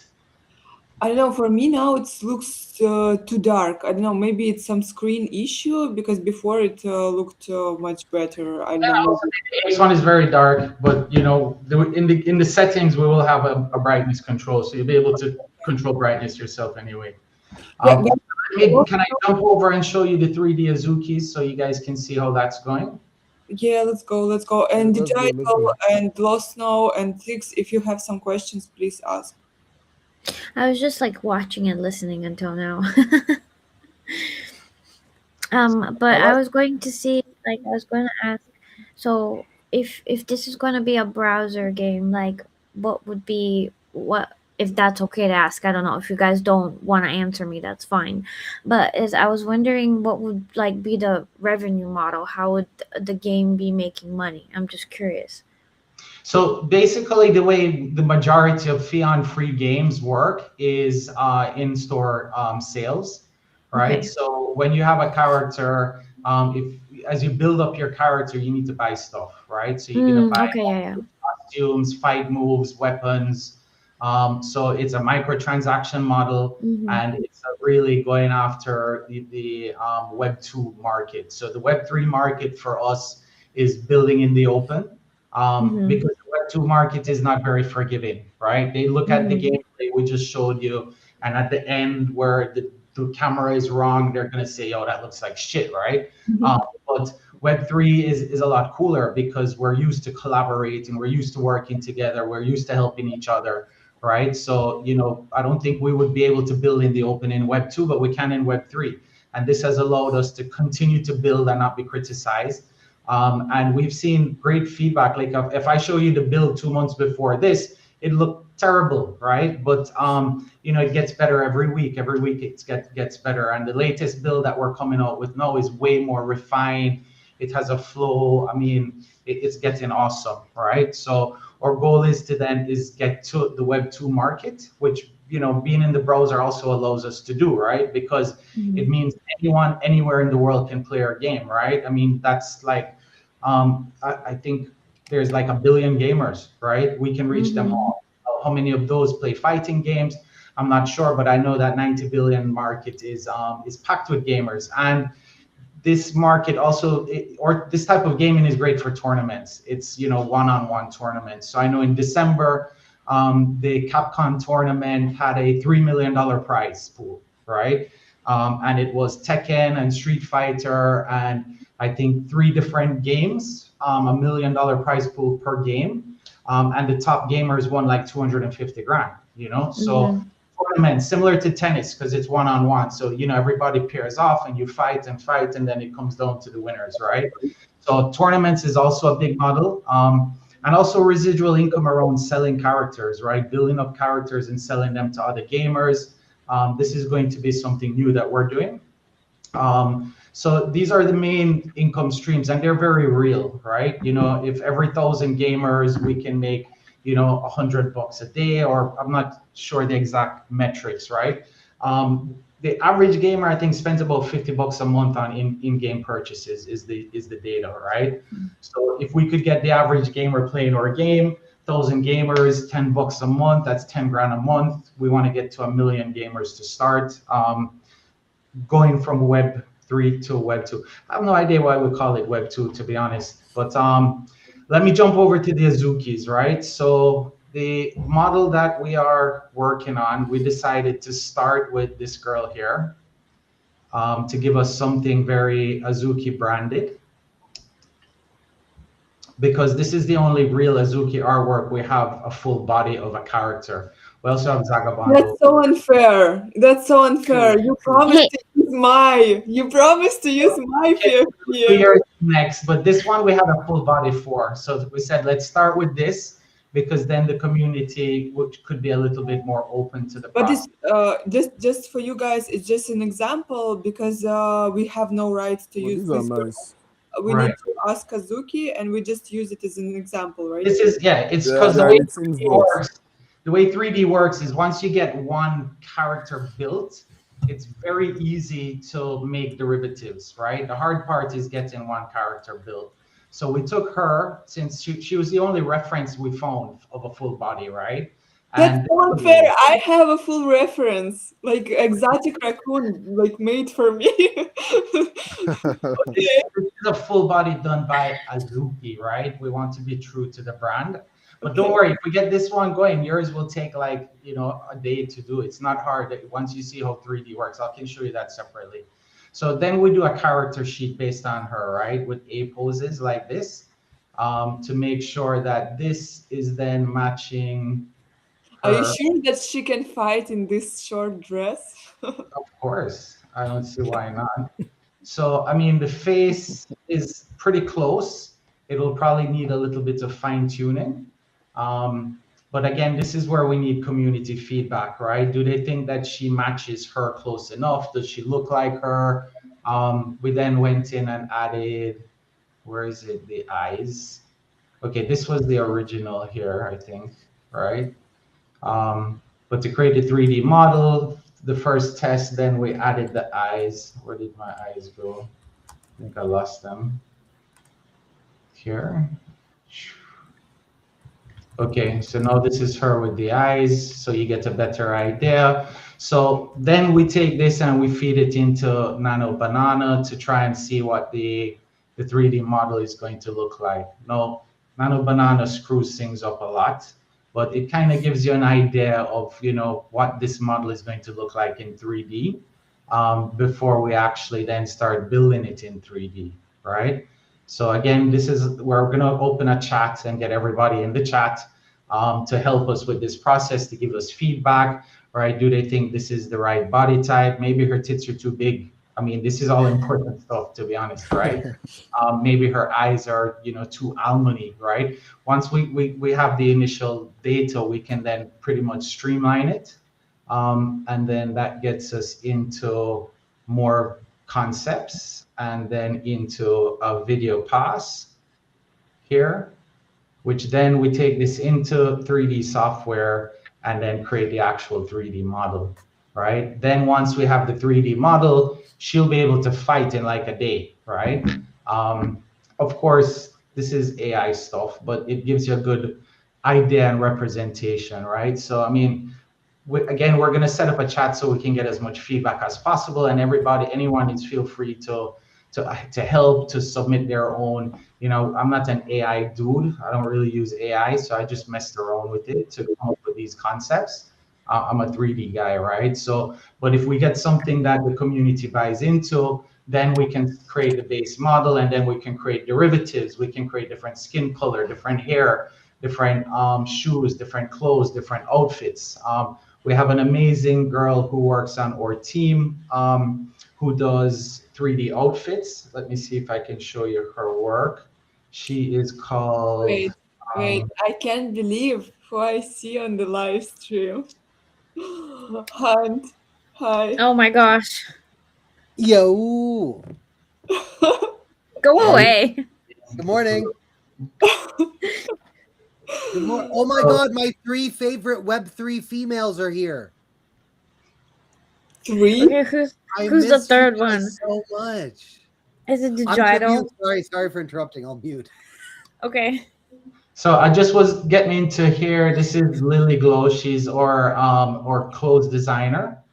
I don't know. For me now, it looks too dark. I don't know. Maybe it's some screen issue because before it looked much better. I don't Yeah, know. also Maybe. the Ace one is very dark, but you know, in the settings we will have a brightness control, so you'll be able to control brightness yourself anyway. Yeah, Um, but can I jump over and show you the 3D Azukis so you guys can see how that's going? yeah, let's go. Let's go. And Let's go. Let's Digital go. and Lost Snow and Six, if you have some questions, please ask. I was just like watching and listening until now. But I I like. was going to see, like, I was going to ask, so if this is going to be a browser game, like, what would be what if that's okay to ask? I don't know if you guys don't want to answer me, that's fine. But as I was wondering, what would like be the revenue model? How would the game be making money? I'm just curious. So basically, the way the majority of Fion free games work is in-store sales, right? Okay. So when you have a character, if as you build up your character, you need to buy stuff, right? So you're gonna buy Okay. Yeah. Yeah. costumes, fight moves, weapons. So it's a microtransaction model, Mm-hmm. and it's really going after the Web 2 market. So the Web 3 market for us is building in the open, Mm-hmm. because the Web 2 market is not very forgiving, right? They look at the Mm-hmm. gameplay we just showed you, and at the end where the camera is wrong, they're going to say, oh, that looks like shit, right? But Web3 is a lot cooler because we're used to collaborating, we're used to working together, we're used to helping each other, right? So, you know, I don't think we would be able to build in the open in Web2, but we can in Web3. And this has allowed us to continue to build and not be criticized. And we've seen great feedback. Like if I show you the build 2 months before this, it looked terrible, right? But you know, it gets better every week. Every week it gets better. And the latest build that we're coming out with now is way more refined. It has a flow. I mean, it's getting awesome, right? So our goal is to then is get to the Web 2 market, which, you know, being in the browser also allows us to do, right? Because it Mm-hmm. means anyone anywhere in the world can play our game, right? I mean, that's like I think there's like a billion gamers, right? We can reach them Mm-hmm. all. How many of those play fighting games? I'm not sure, but I know that 90 billion market is packed with gamers. And this market also, or this type of gaming is great for tournaments. It's, you know, one-on-one tournaments. So I know in December, the Capcom tournament had a $3 million prize pool, right? And it was Tekken and Street Fighter and I think three different games, $1 million prize pool per game. And the top gamers won like 250 grand, you know? So Mm-hmm. tournament similar to tennis because it's one-on-one, so you know everybody pairs off and you fight and fight and then it comes down to the winners, right? So tournaments is also a big model, and also residual income around selling characters, right? Building up characters and selling them to other gamers. This is going to be something new that we're doing. So these are the main income streams, and they're very real, right? You know, if every 1,000 gamers we can make, you know, $100 a day, or I'm not sure the exact metrics, right? The average gamer, I think, spends about $50 a month on in-game purchases. Is the data, right? So if we could get the average gamer playing our game, 1,000 gamers, $10 a month, that's 10 grand a month. We want to get to 1 million gamers to start. Going from Web 3 to Web 2. I have no idea why we call it Web 2, to be honest. But let me jump over to the Azukis, right? So the model that we are working on, we decided to start with this girl here, to give us something very Azuki branded, because this is the only real Azuki artwork we have a full body of a character. We also have Zagabando. That's so unfair. That's so unfair. True. You True. promised Hey, to use my. You promised to use my Okay, 50. clear next, but this one we have a full body for. So we said let's start with this because then the community could be a little bit more open to the But process. it's just for you guys. It's just an example because we have no rights to Well, use these are this. nice. We Right. need to ask Azuki, and we just use it as an example, right? This is, yeah, it's Yeah, because the yeah, way it seems 3D both. works, the way 3D works is once you get one character built, it's very easy to make derivatives, right? The hard part is getting one character built. So we took her, since she was the only reference we found of a full body, right? That's And so unfair. I have a full reference, like exotic raccoon, like made for me. this Okay. is a full body done by Azuki, right? We want to be true to the brand. But don't Okay. worry, if we get this one going, yours will take like, a day to do. It's not hard once you see how 3D works. I can show you that separately. So then we do a character sheet based on her, right? With A poses like this, to make sure that this is then matching Are you her. sure that she can fight in this short dress? Of course, I don't see why not. So, I mean, the face is pretty close. It'll probably need a little bit of fine tuning. But again, this is where we need community feedback, right? Do they think that she matches her close enough? Does she look like her? We then went in and added, where is it? The eyes. Okay, this was the original here, I think, right? But to create a 3D model, the first test, then we added the eyes. Where did my eyes go? I think I lost them here. Okay, so now this is her with the eyes, so you get a better idea. So then we take this and we feed it into Nano Banana to try and see what the 3D model is going to look like. Now, Nano Banana screws things up a lot, but it kind of gives you an idea of, what this model is going to look like in 3D before we actually then start building it in 3D, right? So again, this is where we're going to open a chat and get everybody in the chat to help us with this process, to give us feedback, right? Do they think this is the right body type? Maybe her tits are too big. I mean, this is all important stuff, to be honest, right? Maybe her eyes are, too almondy, right? Once we have the initial data, we can then pretty much streamline it. And then that gets us into more concepts and then into a video pass here, which then we take this into 3D software and then create the actual 3D model, right? Then once we have the 3D model, she'll be able to fight in like a day, right? Of course, this is AI stuff, but it gives you a good idea and representation, right? So, I mean, again, we're going to set up a chat so we can get as much feedback as possible, and anyone is feel free to help, to submit their own. I'm not an AI dude. I don't really use AI, so I just messed around with it to come up with these concepts. I'm a 3D guy, right? So, but if we get something that the community buys into, then we can create the base model, and then we can create derivatives. We can create different skin color, different hair, different shoes, different clothes, different outfits. We have an amazing girl who works on our team, who does 3D outfits. Let me see if I can show you her work. She is called. Wait, I can't believe who I see on the live stream. Hunt, hi. Oh my gosh. Yo, Go Hey. away. good morning. Good morning. Oh my God, my 3 favorite Web3 females are here. 3? Okay, I who's the miss you third guys one? so much. Is it I'm to Digital? mute. Sorry for interrupting. I'll mute. Okay. So I just was getting into here. This is Lily Glow. She's our clothes designer,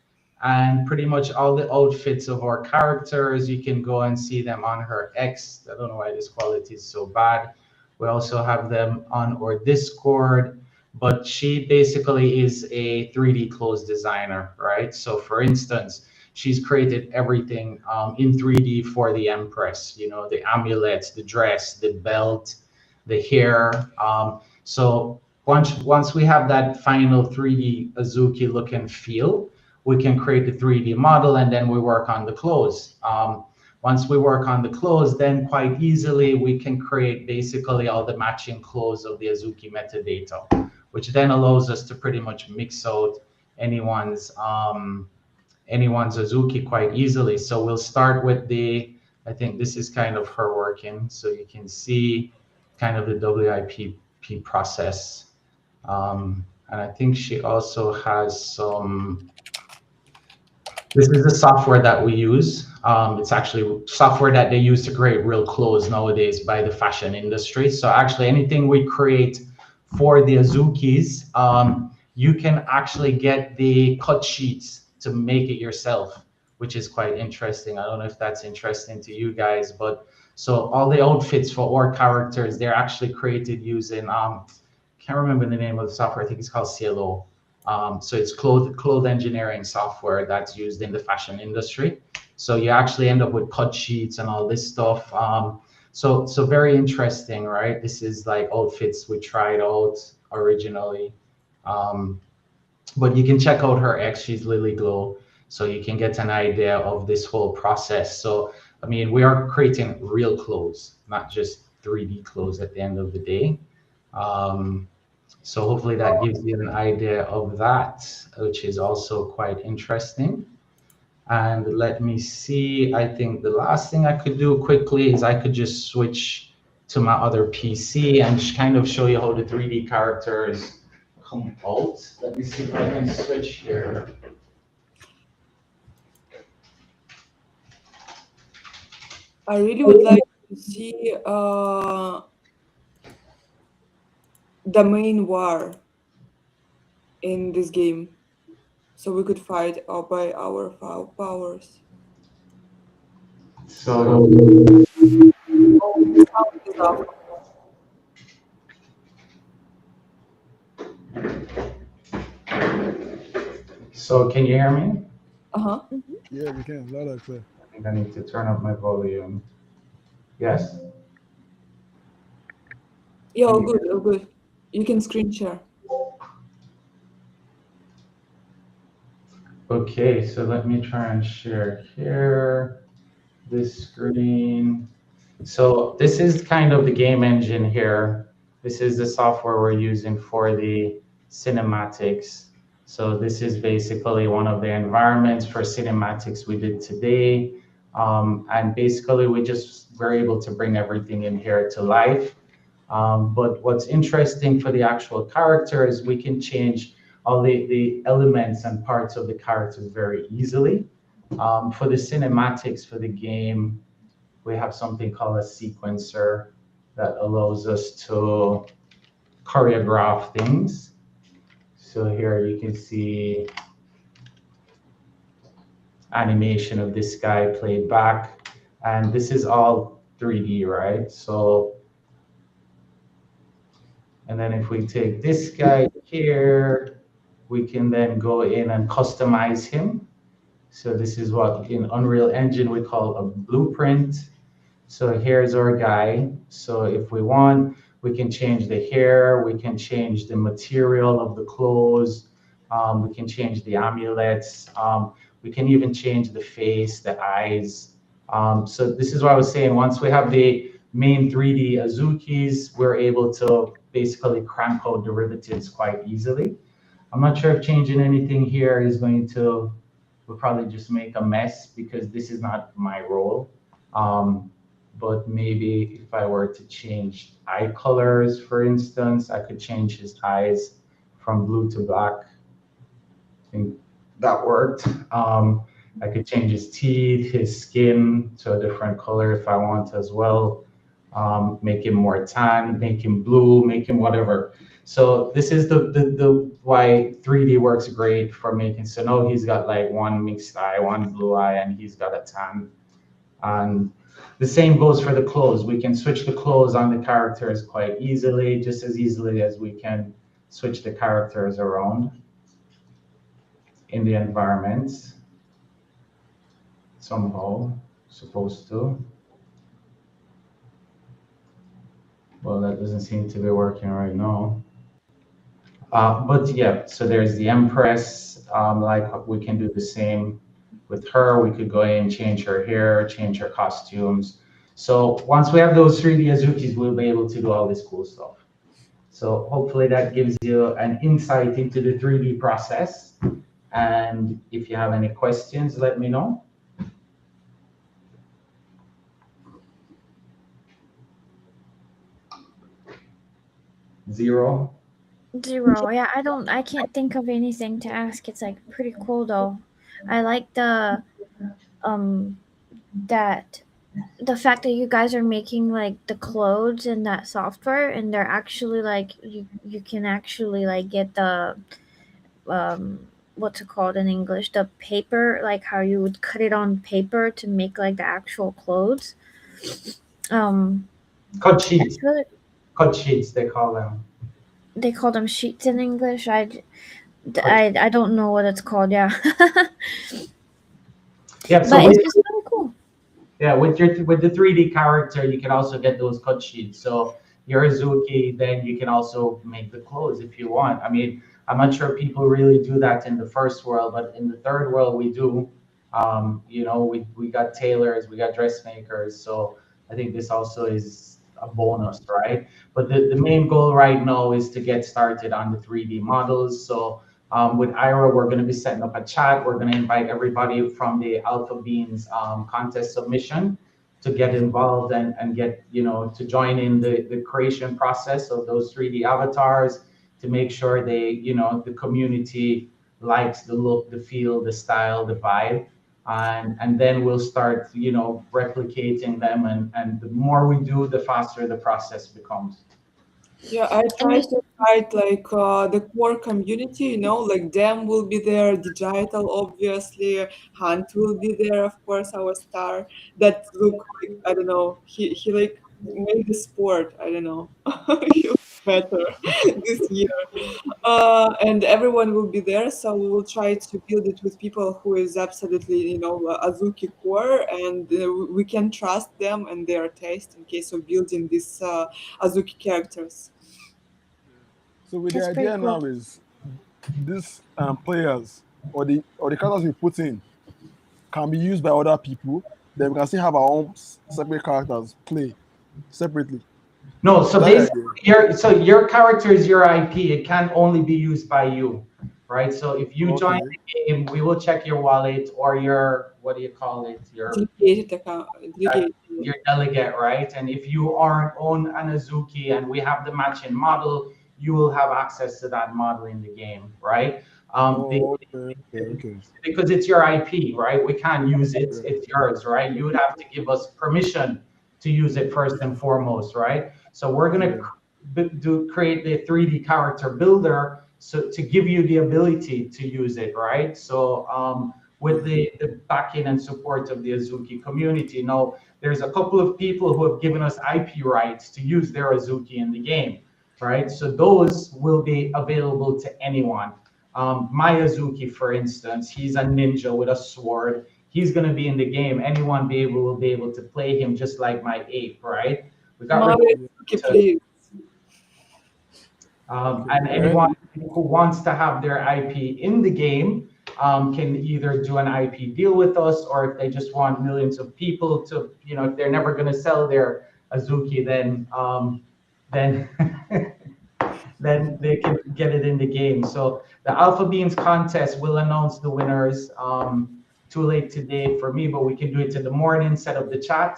and pretty much all the outfits of our characters, you can go and see them on her X. I don't know why this quality is so bad. We also have them on our Discord, but she basically is a 3D clothes designer, right? So for instance, she's created everything in 3D for the Empress, the amulets, the dress, the belt, the hair. So once we have that final 3D Azuki look and feel, we can create the 3D model, and then we work on the clothes. Once we work on the clothes, then quite easily we can create basically all the matching clothes of the Azuki metadata, which then allows us to pretty much mix out anyone's Azuki quite easily. So we'll start with I think this is kind of her working, so you can see kind of the WIPP process. And I think she also has this is the software that we use. It's actually software that they use to create real clothes nowadays by the fashion industry. So actually anything we create for the Azukis, you can actually get the cut sheets to make it yourself, which is quite interesting. I don't know if that's interesting to you guys, but so all the outfits for our characters, they're actually created using, can't remember the name of the software. I think it's called CLO. So it's cloth engineering software that's used in the fashion industry. So you actually end up with cut sheets and all this stuff. So very interesting, right? This is like outfits we tried out originally. But you can check out her ex, she's Lily Glow, so you can get an idea of this whole process. So, I mean, we are creating real clothes, not just 3D clothes at the end of the day. So hopefully that gives you an idea of that, which is also quite interesting. And let me see, I think the last thing I could do quickly is I could just switch to my other PC and kind of show you how the 3D characters come out. Let me see if I can switch here. I really would like to see the main war in this game, so we could fight by our powers. So, Oh, the sound is off. so can you hear me? Uh-huh. Yeah, we can. Loud and clear. I think I need to turn up my volume. Yes? Yeah, all good, all good. You can screen share. Okay, so let me try and share here, this screen. So this is kind of the game engine here. This is the software we're using for the cinematics. So this is basically one of the environments for cinematics we did today. And basically we just were able to bring everything in here to life. But what's interesting for the actual character is we can change all the elements and parts of the characters very easily. For the cinematics for the game, we have something called a sequencer that allows us to choreograph things. So here you can see animation of this guy played back, and this is all 3D, right? So, and then if we take this guy here, we can then go in and customize him. So this is what in Unreal Engine we call a blueprint. So here's our guy. So if we want, we can change the hair, we can change the material of the clothes, we can change the amulets, we can even change the face, the eyes. So this is what I was saying, once we have the main 3D Azukis, we're able to basically crank out derivatives quite easily. I'm not sure if changing anything here is going to, we'll probably just make a mess because this is not my role. But maybe if I were to change eye colors, for instance, I could change his eyes from blue to black. I think that worked. I could change his teeth, his skin to a different color if I want as well. Make him more tan, make him blue, make him whatever. So this is the why 3D works great for making. So now he's got like one mixed eye, one blue eye, and he's got a tan. And the same goes for the clothes. We can switch the clothes on the characters quite easily, just as easily as we can switch the characters around in the environment. Somehow, supposed to. Well, that doesn't seem to be working right now. But yeah, so there's the Empress, like we can do the same with her. We could go in and change her hair, change her costumes. So once we have those 3D Azukis, we'll be able to do all this cool stuff. So hopefully that gives you an insight into the 3D process. And if you have any questions, let me know. Zero. Zero. Yeah, I can't think of anything to ask. It's like pretty cool though. I like um that the fact that you guys are making like the clothes in that software, and they're actually like you can actually like get the what's it called in English, the paper, like how you would cut it on paper to make like the actual clothes. um Cut sheets. it's really, Cut sheets, they call them. they call them sheets in English. Cut. I don't know what it's called. Yeah. Yeah, so But with, it's just really cool. yeah, with the 3D character, you can also get those cut sheets. So you're Azuki, then you can also make the clothes if you want. I mean, I'm not sure people really do that in the first world, but in the third world we do. We got tailors, we got dressmakers. So I think this also is a bonus, right? But the main goal right now is to get started on the 3D models. So with Ira, we're going to be setting up a chat. We're going to invite everybody from the Alpha Beans contest submission to get involved and get, to join in the creation process of those 3D avatars, to make sure the community likes the look, the feel, the style, the vibe. And then we'll start, replicating them. And the more we do, the faster the process becomes. Yeah, I And try just to invite like the core community, like them will be there, Digital obviously, Hunt will be there, of course, our star. That look like I don't know, he like made the sport. I don't know, he looks better this year. And everyone will be there, so we will try to build it with people who is absolutely, Azuki core, and we can trust them and their taste in case of building these Azuki characters. So with the it's pretty idea cool. now is these players or the characters we put in can be used by other people. Then we can still have our own separate characters play separately. No, Is so that the basically, idea? your character is your IP. It can only be used by you, right? So if you join Okay. the game, we will check your wallet or your, what do you call it? Delegated account, Uh, delegated. your delegate, right? And if you aren't on an Azuki and we have the matching model, you will have access to that model in the game, right? Oh, okay. Because it's your IP, right? We can't use it. Yeah, It's yours, right? You would have to give us permission to use it first and foremost, right? So we're gonna yeah. create the 3D character builder so to give you the ability to use it, right? So with the backing and support of the Azuki community. Now, there's a couple of people who have given us IP rights to use their Azuki in the game, right? So those will be available to anyone. My Azuki, for instance, he's a ninja with a sword. He's going to be in the game. Anyone will be able to play him just like my ape, right? We got Mario, requests okay, to, please. Okay. and anyone who wants to have their IP in the game can either do an IP deal with us, or if they just want millions of people to, if they're never going to sell their Azuki, then then they can get it in the game. So the Alpha Beans contest will announce the winners. Too late today for me, but we can do it in the morning, set up the chat,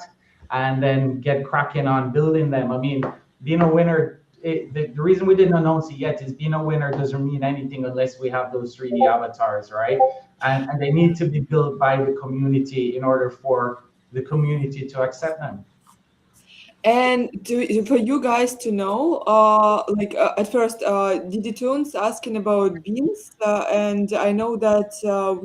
and then get cracking on building them. I mean, being a winner, the reason we didn't announce it yet is being a winner doesn't mean anything unless we have those 3D avatars, right? And they need to be built by the community in order for the community to accept them. And for you guys to know, at first, Didi Tunes asking about beans, and I know that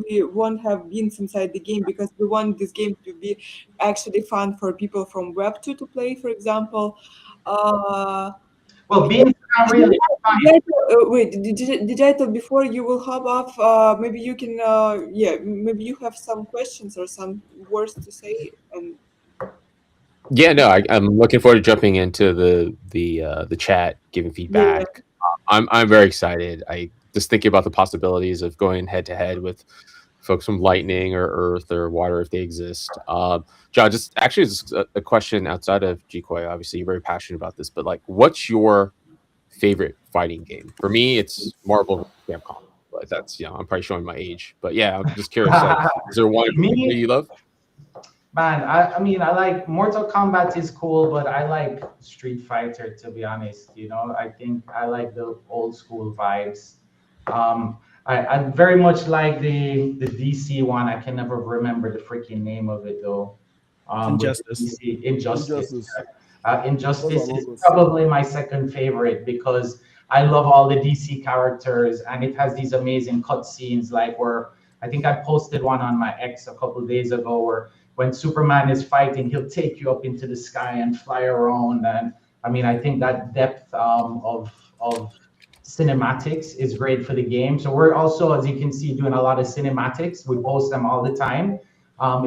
we won't have beans inside the game because we want this game to be actually fun for people from Web 2 to play, for example. Uh, Well, yeah, beans not did really fine. wait, did I tell before you will hop off? Maybe you can, maybe you have some questions or some words to say, and Yeah, no, I'm looking forward to jumping into the chat, giving yeah. feedback. I'm very excited. I just thinking about the possibilities of going head to head with folks from lightning or earth or water if they exist. John, just actually just a question outside of G-Koi. Obviously, you're very passionate about this, but like, what's your favorite fighting game? For me, it's Marvel Capcom, but that's I'm probably showing my age. But yeah, I'm just curious. Like, is there one that Me, you love? man, I mean, I like Mortal Kombat is cool, but I like Street Fighter, to be honest. I think I like the old school vibes. I very much like the DC one. I can never remember the freaking name of it though. With Injustice. DC Injustice. Injustice. Injustice Those are is logos. probably my second favorite because I love all the DC characters and it has these amazing cutscenes. Like where I think I posted one on my X a couple days ago where when Superman is fighting, he'll take you up into the sky and fly around. And I mean, I think that depth of cinematics is great for the game. So we're also, as you can see, doing a lot of cinematics. We post them all the time.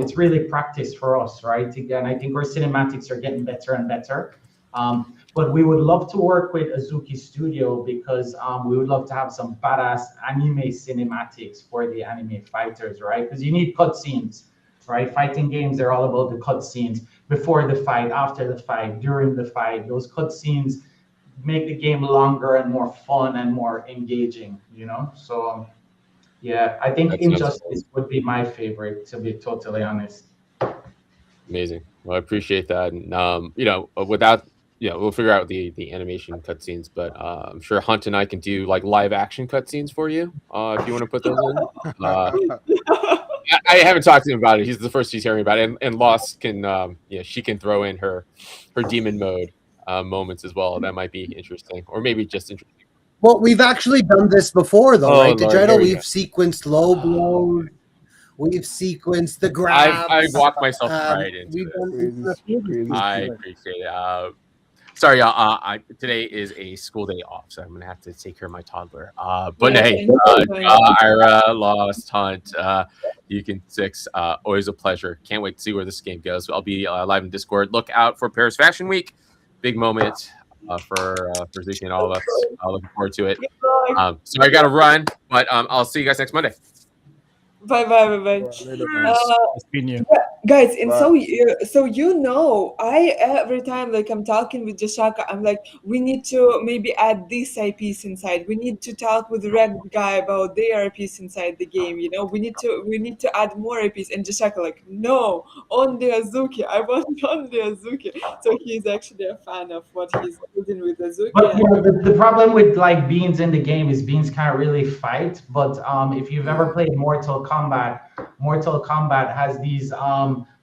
It's really practice for us, right? Again, I think our cinematics are getting better and better. But we would love to work with Azuki Studio because we would love to have some badass anime cinematics for the anime fighters, right? Because you need cutscenes, right? Fighting games, they're all about the cutscenes before the fight, after the fight, during the fight. Those cutscenes make the game longer and more fun and more engaging. So yeah, I think That's Injustice would be my favorite, to be totally honest. amazing. Well, I appreciate that. And without we'll figure out the animation cutscenes, but I'm sure Hunt and I can do like live action cutscenes for you if you want to put those in. I haven't talked to him about it. He's the first he's hearing about it, and Lost can she can throw in her demon mode moments as well. That might be interesting, or maybe just interesting. Well, we've actually done this before, though, right, Lord, here Digito? we We've go. sequenced low blows. We've sequenced the grabs. I've walked myself right into We've this. done Crazy. I appreciate it. Sorry, y'all. Today is a school day off, so I'm gonna have to take care of my toddler. But Yeah, hey, thank you. Ira, Lost, Hunt, you can six. Always a pleasure. Can't wait to see where this game goes. I'll be live in Discord. Look out for Paris Fashion Week. Big moment for Zuki and all of us. Looking forward to it. So I gotta run, but I'll see you guys next Monday. Bye bye. Later, man. Nice meeting you. Guys, and Bye. so I every time like I'm talking with Jashaka, I'm like, we need to maybe add this IPs inside. We need to talk with the Red guy about their IPs inside the game. We need to add more IPs. And Jashaka like, no, only Azuki. I want only Azuki. So he's actually a fan of what he's doing with Azuki. But the problem with like Beans in the game is Beans can't really fight. But if you've ever played Mortal Kombat has these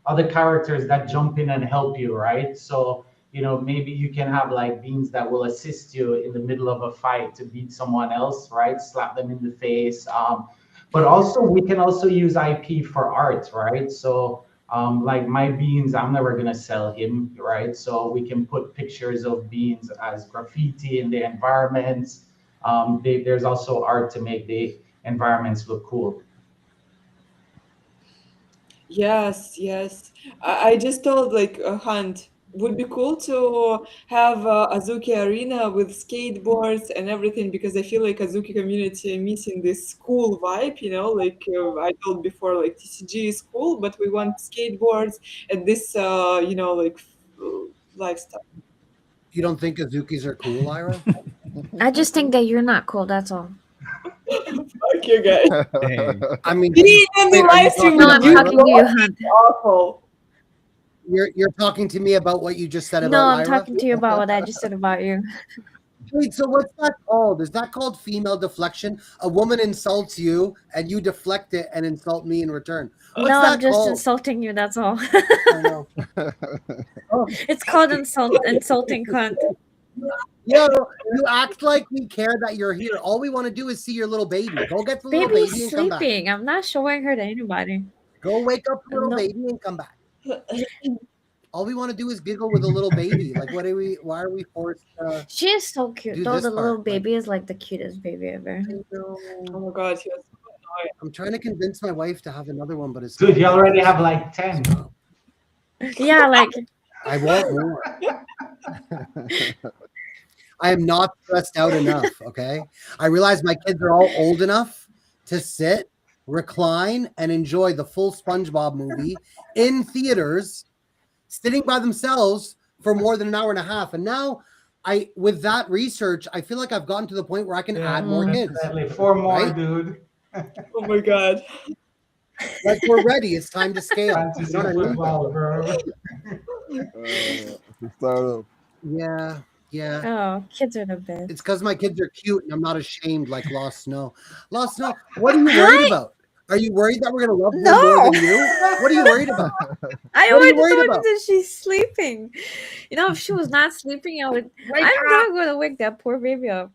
other characters that jump in and help you, right? So maybe you can have like Beans that will assist you in the middle of a fight to beat someone else, right? Slap them in the face. But also we can also use IP for art, right? So like my Beans, I'm never gonna sell him, right? So we can put pictures of Beans as graffiti in the environments. There's also art to make the environments look cool. Yes. I just told like Hunt would be cool to have Azuki Arena with skateboards and everything because I feel like Azuki community missing this school vibe. Like I told before, like TCG is cool, but we want skateboards and this, like lifestyle. You don't think Azukis are cool, Ira? I just think that you're not cool. That's all. Fuck you guys. Dang. I mean, Being on the Wait, are you live stream talking No, with I'm you Ira? talking to you, both Hunt. is awful. you're talking to me about what you just said about No, I'm Lyra? talking to you about what I just said about you. Wait, so what's that called? Is that called female deflection? A woman insults you and you deflect it and insult me in return. What's No, I'm that just called? insulting you. That's all. I know. Oh, It's called insulting Hunt. yeah, you act like we care that you're here. All we want to do is see your little baby. Go get the little Baby's baby and come back. sleeping. I'm not showing her to anybody. Go wake up the little No. baby and come back. All we want to do is giggle with a little baby. Like, why are we forced to She is so cute. do Though this the little part? baby is like the cutest baby ever. Oh my god, he was I'm trying to convince my wife to have another one, but it's Dude, you not already working. have like 10. Yeah, like I want more. I am not stressed out enough, okay? I realize my kids are all old enough to sit recline, and enjoy the full SpongeBob movie in theaters, sitting by themselves for more than an hour and a half. And now, with that research, I feel like I've gotten to the point where I can add more kids. Definitely. 4 more, Right? dude. Oh my god. Like we're ready. It's time to scale. Fantasy You know what I mean? football, bro. To start up. Yeah. Yeah. Oh, kids are the best. It's because my kids are cute and I'm not ashamed like Lost Snow. Lost Snow, what are you worried about? Are you worried that we're going to love them more than you? What are you worried about? I What are you already worried told you about? that she's sleeping. You know, if she was not sleeping, I'm not going to wake that poor baby up.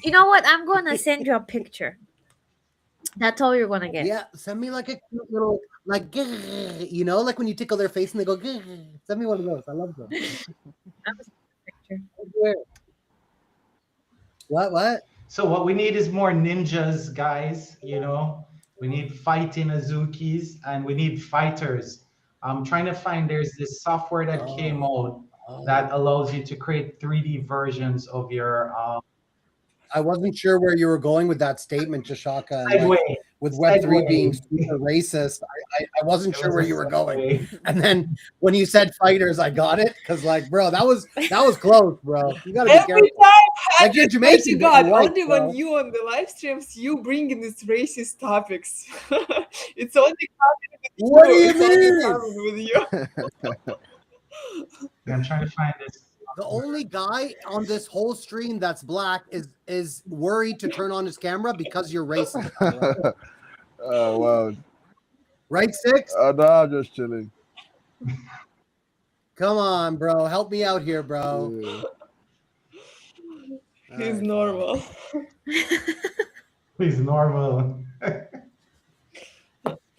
You know what? I'm going to send you a picture. That's all you're going to get. Yeah, send me like a cute little, like, you know, like when you tickle their face and they go, send me one of those. I love them. I'm going to send you a picture. What? So what we need is more ninjas, guys. You know, we need fighting Azukis and we need fighters. I'm trying to find. There's this software that came out that allows you to create 3D versions of your I wasn't sure where you were going with that statement, Jashaka. And like, segue. with Web3 Segue. being super racist, I wasn't It sure was where a you were segue. going. And then when you said fighters, I got it. Because like, bro, that was close, bro. You gotta be Every careful. time, Like you're I swear Jamaican, to but God, you're white, only bro. when you on the live streams you bring in these racist topics. It's only coming with What do you. you It's only mean? coming with you. I'm trying to find this. The only guy on this whole stream that's black is worried to turn on his camera because you're racist, bro. Oh wow. Right, Six? No, I'm just chilling. Come on, bro. Help me out here, bro. Yeah. He's Alright, normal. He's normal.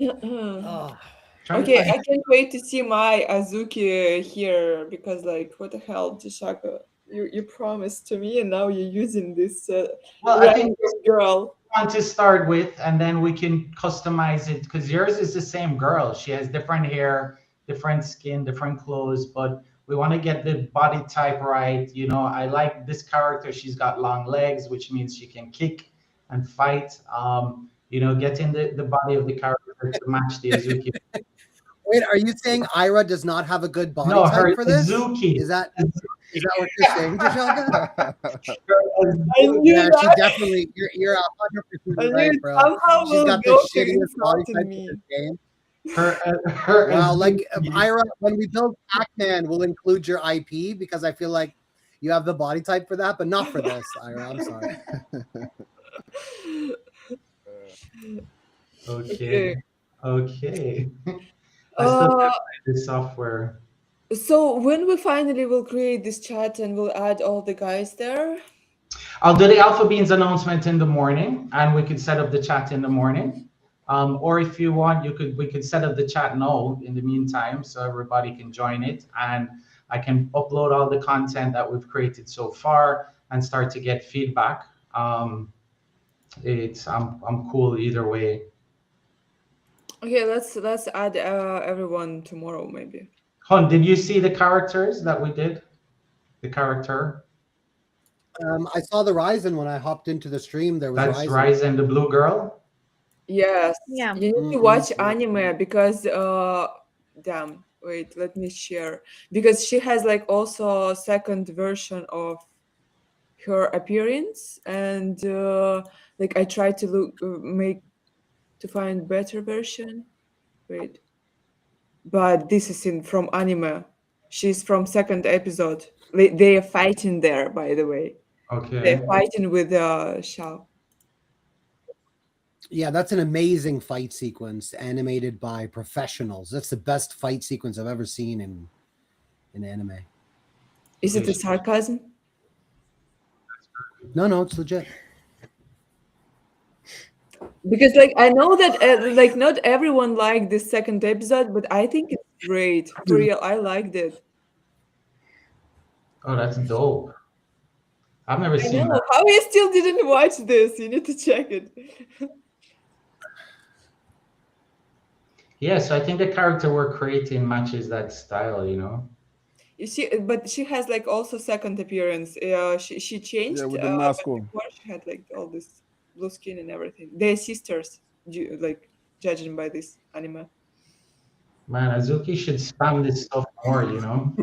Oh. Trying to Okay, find- I can't wait to see my Azuki here because, like, what the hell, Jishaka? You promised to me, and now you're using this Well, I think random girl. want to start with, and then we can customize it because yours is the same girl. She has different hair, different skin, different clothes, but we want to get the body type right. You know, I like this character. She's got long legs, which means she can kick and fight. You know, getting the body of the character to match the Azuki. Wait, are you saying Ira does not have a good body No, type her for this? Azuki. Is that what you're saying, Jashaka? I knew Yeah, she that. definitely. You're 100% I knew right, it bro. somehow She's will got go the to shittiest body insulting type in me. this game. Her Wow, like Azuki. Ira, when we build Pac-Man, we'll include your IP because I feel like you have the body type for that, but not for this, Ira. I'm sorry. Okay. Okay. I still can't find the software. So when we finally will create this chat and we'll add all the guys there? I'll do the Alpha Beans announcement in the morning, and we could set up the chat in the morning. Or if you want, we could set up the chat now in the meantime, so everybody can join it, and I can upload all the content that we've created so far and start to get feedback. I'm cool either way. Okay, let's add everyone tomorrow maybe. Hun, did you see the characters that we did? The character? I saw the Ryzen when I hopped into the stream. There was That's Ryzen. Ryzen, the blue girl? Yes. Yeah. You need to watch anime because damn, wait, let me share. Because she has like also a second version of her appearance, and like I tried to find better version. Wait. But this is from anime. She's from second episode. They are fighting there, by the way. Okay. They're fighting with Shao. Yeah, that's an amazing fight sequence animated by professionals. That's the best fight sequence I've ever seen in anime. Is it a sarcasm? No, it's legit. Because like I know that like not everyone liked this second episode, but I think it's great. For real, I liked it. Oh, that's dope. I've never I seen know. that. How you still didn't watch this? You need to check it. Yeah, so I think the character we're creating matches that style, you know. You see, but she has like also second appearance. She changed. Yeah, with the but mask on. before she had like all this blue skin and everything. They're sisters. like judging by this anime. Man, Azuki should spam this stuff more, you know?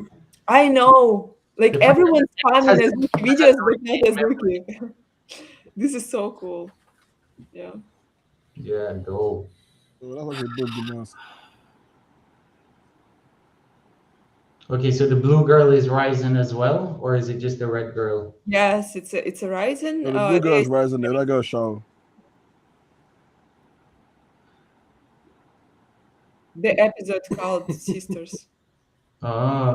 I know, like The fact everyone's has spamming Azuki videos, but not Azuki. This is so cool. Yeah. yeah, dope. Oh, that's like a dope mask. Okay, so the blue girl is rising as well, or is it just the red girl? Yes, it's a Ryzen. So the blue girl is rising, the other girl show. The episode called Sisters. Oh,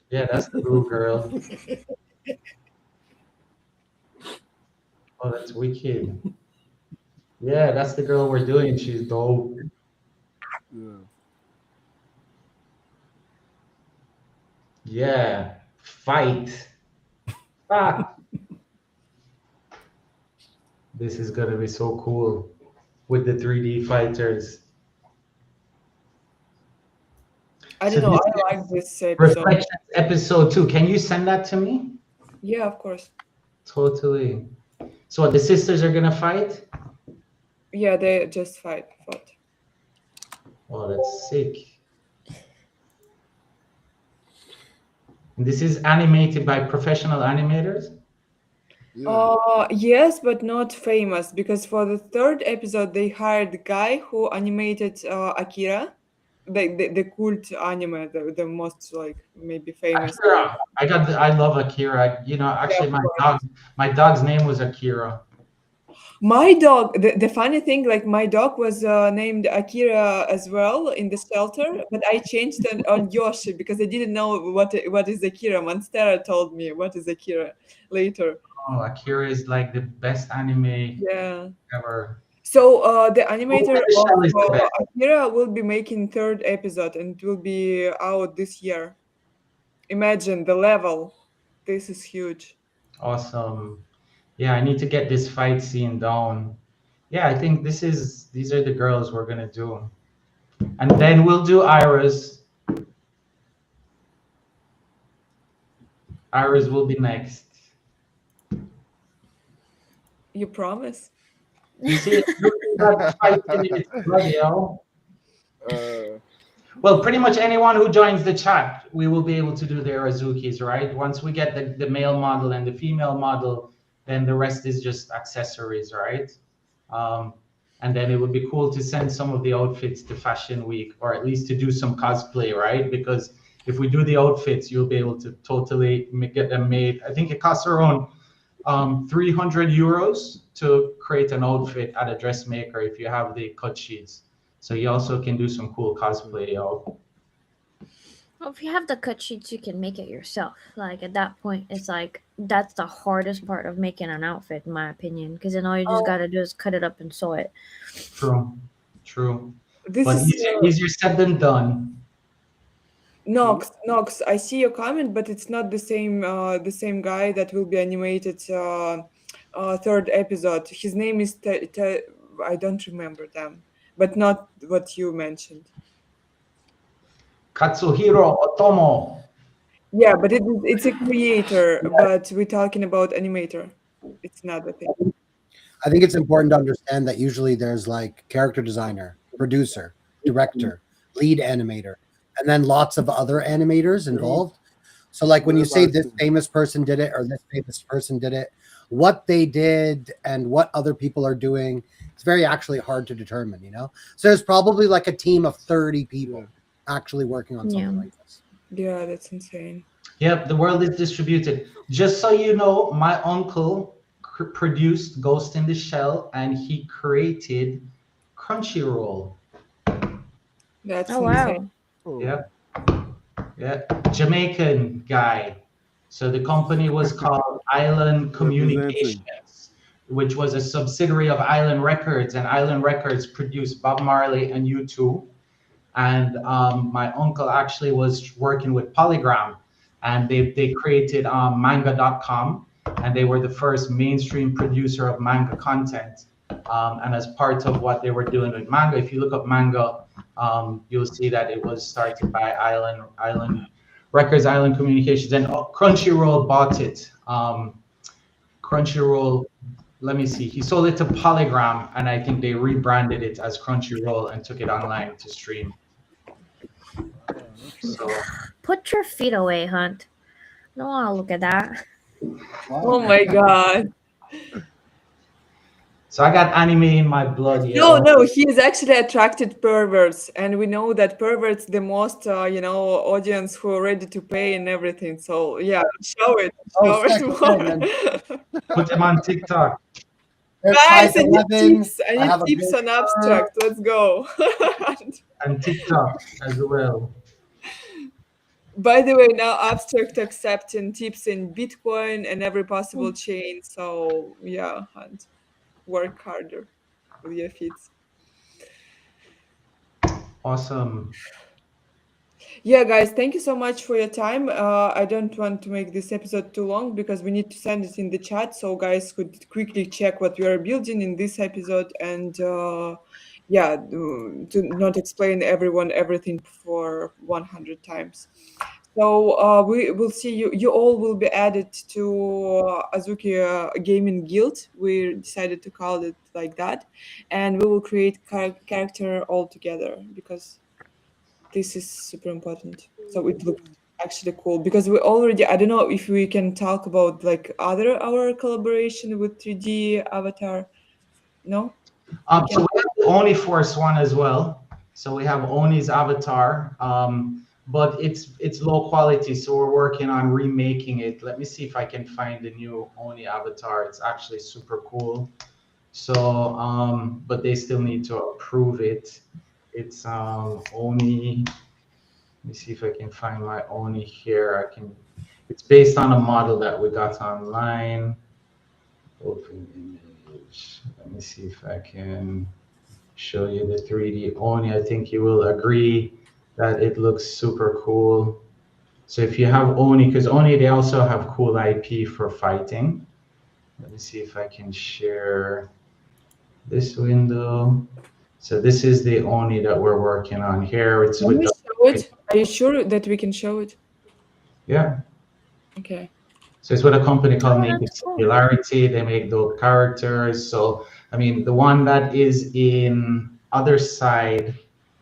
yeah, that's the blue girl. Oh, that's wicked. Yeah, that's the girl we're doing. She's dope. Yeah. Yeah, fight. Ah, this is gonna be so cool with the 3D fighters. I So don't know. this I is like this episode. Reflections episode 2. Can you send that to me? Yeah, of course. Totally. So what, the sisters are gonna fight? Yeah, they just fought. Oh, that's sick. And this is animated by professional animators? Yeah. Yes, but not famous because for the third episode they hired the guy who animated Akira, the cult anime, the most like maybe famous. Akira. I love Akira. You know, actually my dog's name was Akira. My dog, the funny thing, like my dog was named Akira as well in the shelter, but I changed it on Yoshi because I didn't know what is Akira. Monstera told me what is Akira later. Oh, Akira is like the best anime Yeah. ever. So the animator the shell is the of best. Akira will be making third episode and it will be out this year. Imagine the level. This is huge. Awesome. Yeah, I need to get this fight scene down. Yeah, I think these are the girls we're gonna do. And then we'll do Iris. Iris will be next. You promise? You see, that fight in its blood, yo. Uh, Well, pretty much anyone who joins the chat, we will be able to do their Azukis, right? Once we get the male model and the female model, then the rest is just accessories, right? And then it would be cool to send some of the outfits to Fashion Week, or at least to do some cosplay, right? Because if we do the outfits, you'll be able to totally get them made. I think it costs around 300 euros to create an outfit at a dressmaker if you have the cut sheets. So you also can do some cool cosplay, yo. Well, if you have the cut sheets, you can make it yourself. Like at that point, it's like that's the hardest part of making an outfit, in my opinion. Because then all you just gotta do is cut it up and sew it. True. This But is easier said than done. Nox. I see your comment, but it's not the same guy that will be animated third episode. His name is I don't remember them, but not what you mentioned. Katsuhiro Otomo. Yeah, but it's a creator, but we're talking about animator. It's not the thing. I think it's important to understand that usually there's like character designer, producer, director, lead animator, and then lots of other animators involved. So like when you say this famous person did it or this famous person did it, what they did and what other people are doing, it's very actually hard to determine, you know? So there's probably like a team of 30 people actually working on something like this. Yeah, that's insane. Yep, the world is distributed. Just so you know, my uncle produced Ghost in the Shell and he created Crunchyroll. That's wow. insane. Yeah, Jamaican guy. So the company was called Island Communications, which was a subsidiary of Island Records, and Island Records produced Bob Marley and U2. And my uncle actually was working with Polygram, and they created manga.com, and they were the first mainstream producer of manga content. And as part of what they were doing with manga, if you look up manga, you'll see that it was started by Island Records, Island Communications, and Crunchyroll bought it. Crunchyroll let me see. He sold it to Polygram, and I think they rebranded it as Crunchyroll and took it online to stream. So Put your feet away, Hunt. I don't want to look at that. Oh my God. so I got anime in my blood here. No, no, he is actually attracted perverts, and we know that perverts the most, audience who are ready to pay and everything. So yeah, show it sick. Okay, then. more. Put them on TikTok. There's Guys, I need 5'11". tips. I I need have a tips big on abstract. Let's go. And TikTok as well. By the way, now abstract accepting tips in Bitcoin and every possible chain. So yeah, and work harder with your feeds. Awesome. Yeah, guys, thank you so much for your time. I don't want to make this episode too long because we need to send it in the chat so guys could quickly check what we are building in this episode and to not explain everyone everything for 100 times. So we will see you. You all will be added to Azuki Gaming Guild. We decided to call it like that, and we will create character all together because this is super important. So it looks actually cool because we already. I don't know if we can talk about like other our collaboration with 3D Avatar. No, we So can. we have the Oni Force one as well. So we have Oni's avatar, but it's low quality. So we're working on remaking it. Let me see if I can find the new Oni avatar. It's actually super cool. So, but they still need to approve it. It's Oni. Let me see if I can find my Oni here. I can. It's based on a model that we got online. Open image. Let me see if I can show you the 3D Oni. I think you will agree that it looks super cool. So if you have Oni, because Oni, they also have cool IP for fighting. Let me see if I can share this window. So this is the Oni that we're working on here. It's Can with we the, show it? Are you sure that we can show it? yeah. Okay. So it's with a company called Oh, Naked that's cool. Singularity. They make dope characters. So, I mean, the one that is in Other Side,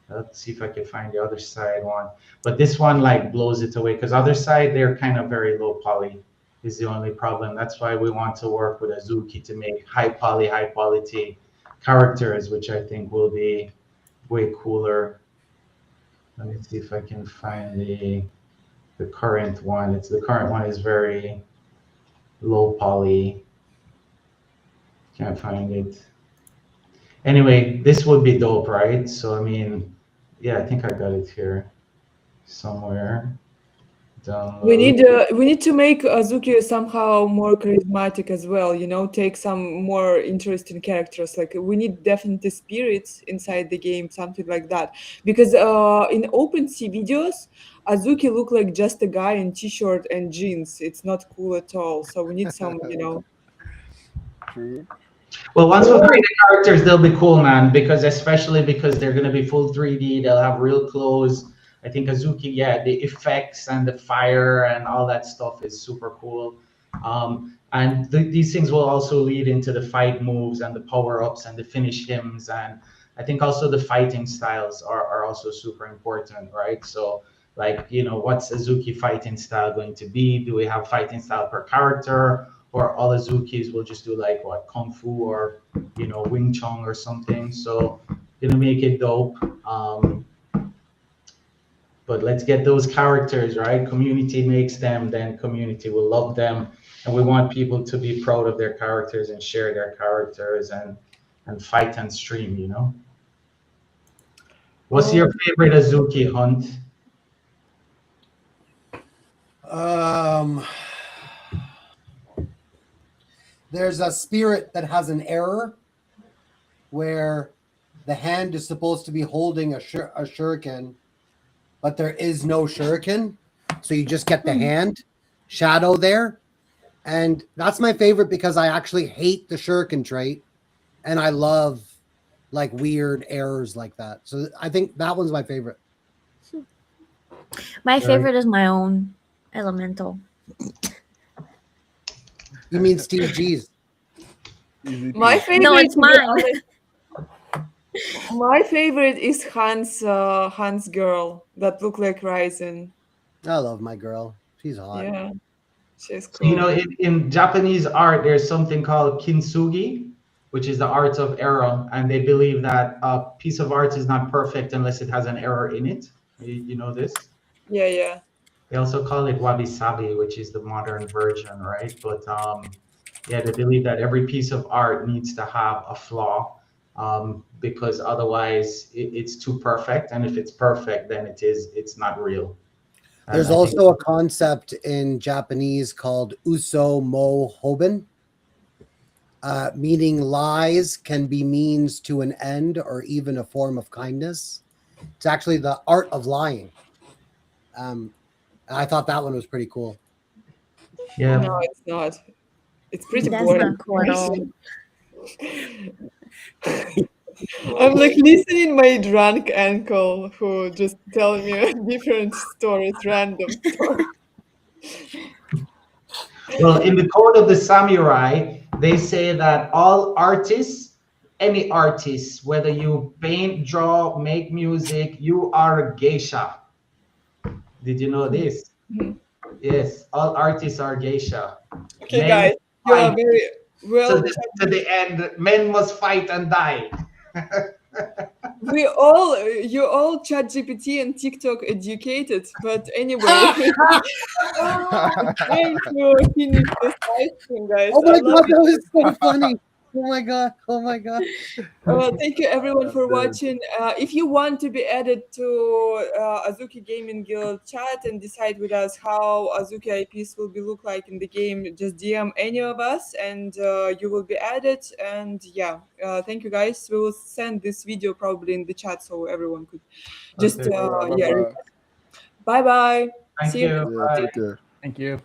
let's see if I can find the Other Side one. But this one like blows it away because Other Side, they're kind of very low poly is the only problem. That's why we want to work with Azuki to make high poly, high quality characters, which I think will be way cooler. Let me see if I can find the current one. The current one is very low poly. Can't find it. Anyway, this would be dope, right? So I mean, yeah, I think I got it here somewhere. Download. We need to make Azuki somehow more charismatic as well, take some more interesting characters. Like we need definitely spirits inside the game, something like that. Because in OpenSea videos, Azuki look like just a guy in t-shirt and jeans. It's not cool at all. So we need some, True. Well, once we create the characters, they'll be cool, man. Especially because they're gonna be full 3D. They'll have real clothes. I think Azuki, yeah, the effects and the fire and all that stuff is super cool. And these things will also lead into the fight moves and the power ups and the finish hymns. And I think also the fighting styles are also super important, right? So, like, what's Azuki fighting style going to be? Do we have fighting style per character? Or all Azukis will just do like what Kung Fu or Wing Chun or something. So gonna make it dope. But let's get those characters right. Community makes them, then community will love them, and we want people to be proud of their characters and share their characters and fight and stream. What's your favorite Azuki, Hunt? There's a spirit that has an error where the hand is supposed to be holding a shuriken, but there is no shuriken. So you just get the hand shadow there. And that's my favorite because I actually hate the shuriken trait. And I love like weird errors like that. So I think that one's my favorite. My favorite is my own elemental. You mean Steve G's? Easy My peasy. favorite, No, it's to be mine. honest, my favorite is Hans girl that look like Ryzen. I love my girl. She's hot. Yeah, she's So, you know, cool. in Japanese art, there's something called kintsugi, which is the art of error, and they believe that a piece of art is not perfect unless it has an error in it. You know this? Yeah, yeah. They also call it wabi sabi, which is the modern version, right? But yeah, they believe that every piece of art needs to have a flaw, because otherwise it's too perfect, and if it's perfect, then it's not real. And There's I think also a concept in Japanese called uso mo hoben, meaning lies can be means to an end or even a form of kindness. It's actually the art of lying. I thought that one was pretty cool. yeah. No, it's not. It's pretty That's boring. not cool at all. I'm like listening my drunk uncle who just tell me different stories, random stories. Well, in the code of the samurai, they say that all artists, any artist, whether you paint, draw, make music, you are a geisha. Did you know this? Mhm. Yes, all artists are geisha. Okay, Men guys, you are fight very to well. the end. Men must fight and die. You all chat GPT and TikTok educated, but anyway, I'm trying to finish this ice cream, guys. Oh I my love god, you. that was so funny. Oh my god. Oh my god. Thank you everyone for I'm dead. watching. If you want to be added to Azuki Gaming Guild chat and decide with us how Azuki IPs will be look like in the game, just DM any of us and you will be added. And yeah, thank you guys. We will send this video probably in the chat so everyone could just Okay. All right, bye yeah. bye. Bye bye. Thank See you. you. Yeah, Bye. take care. Thank you.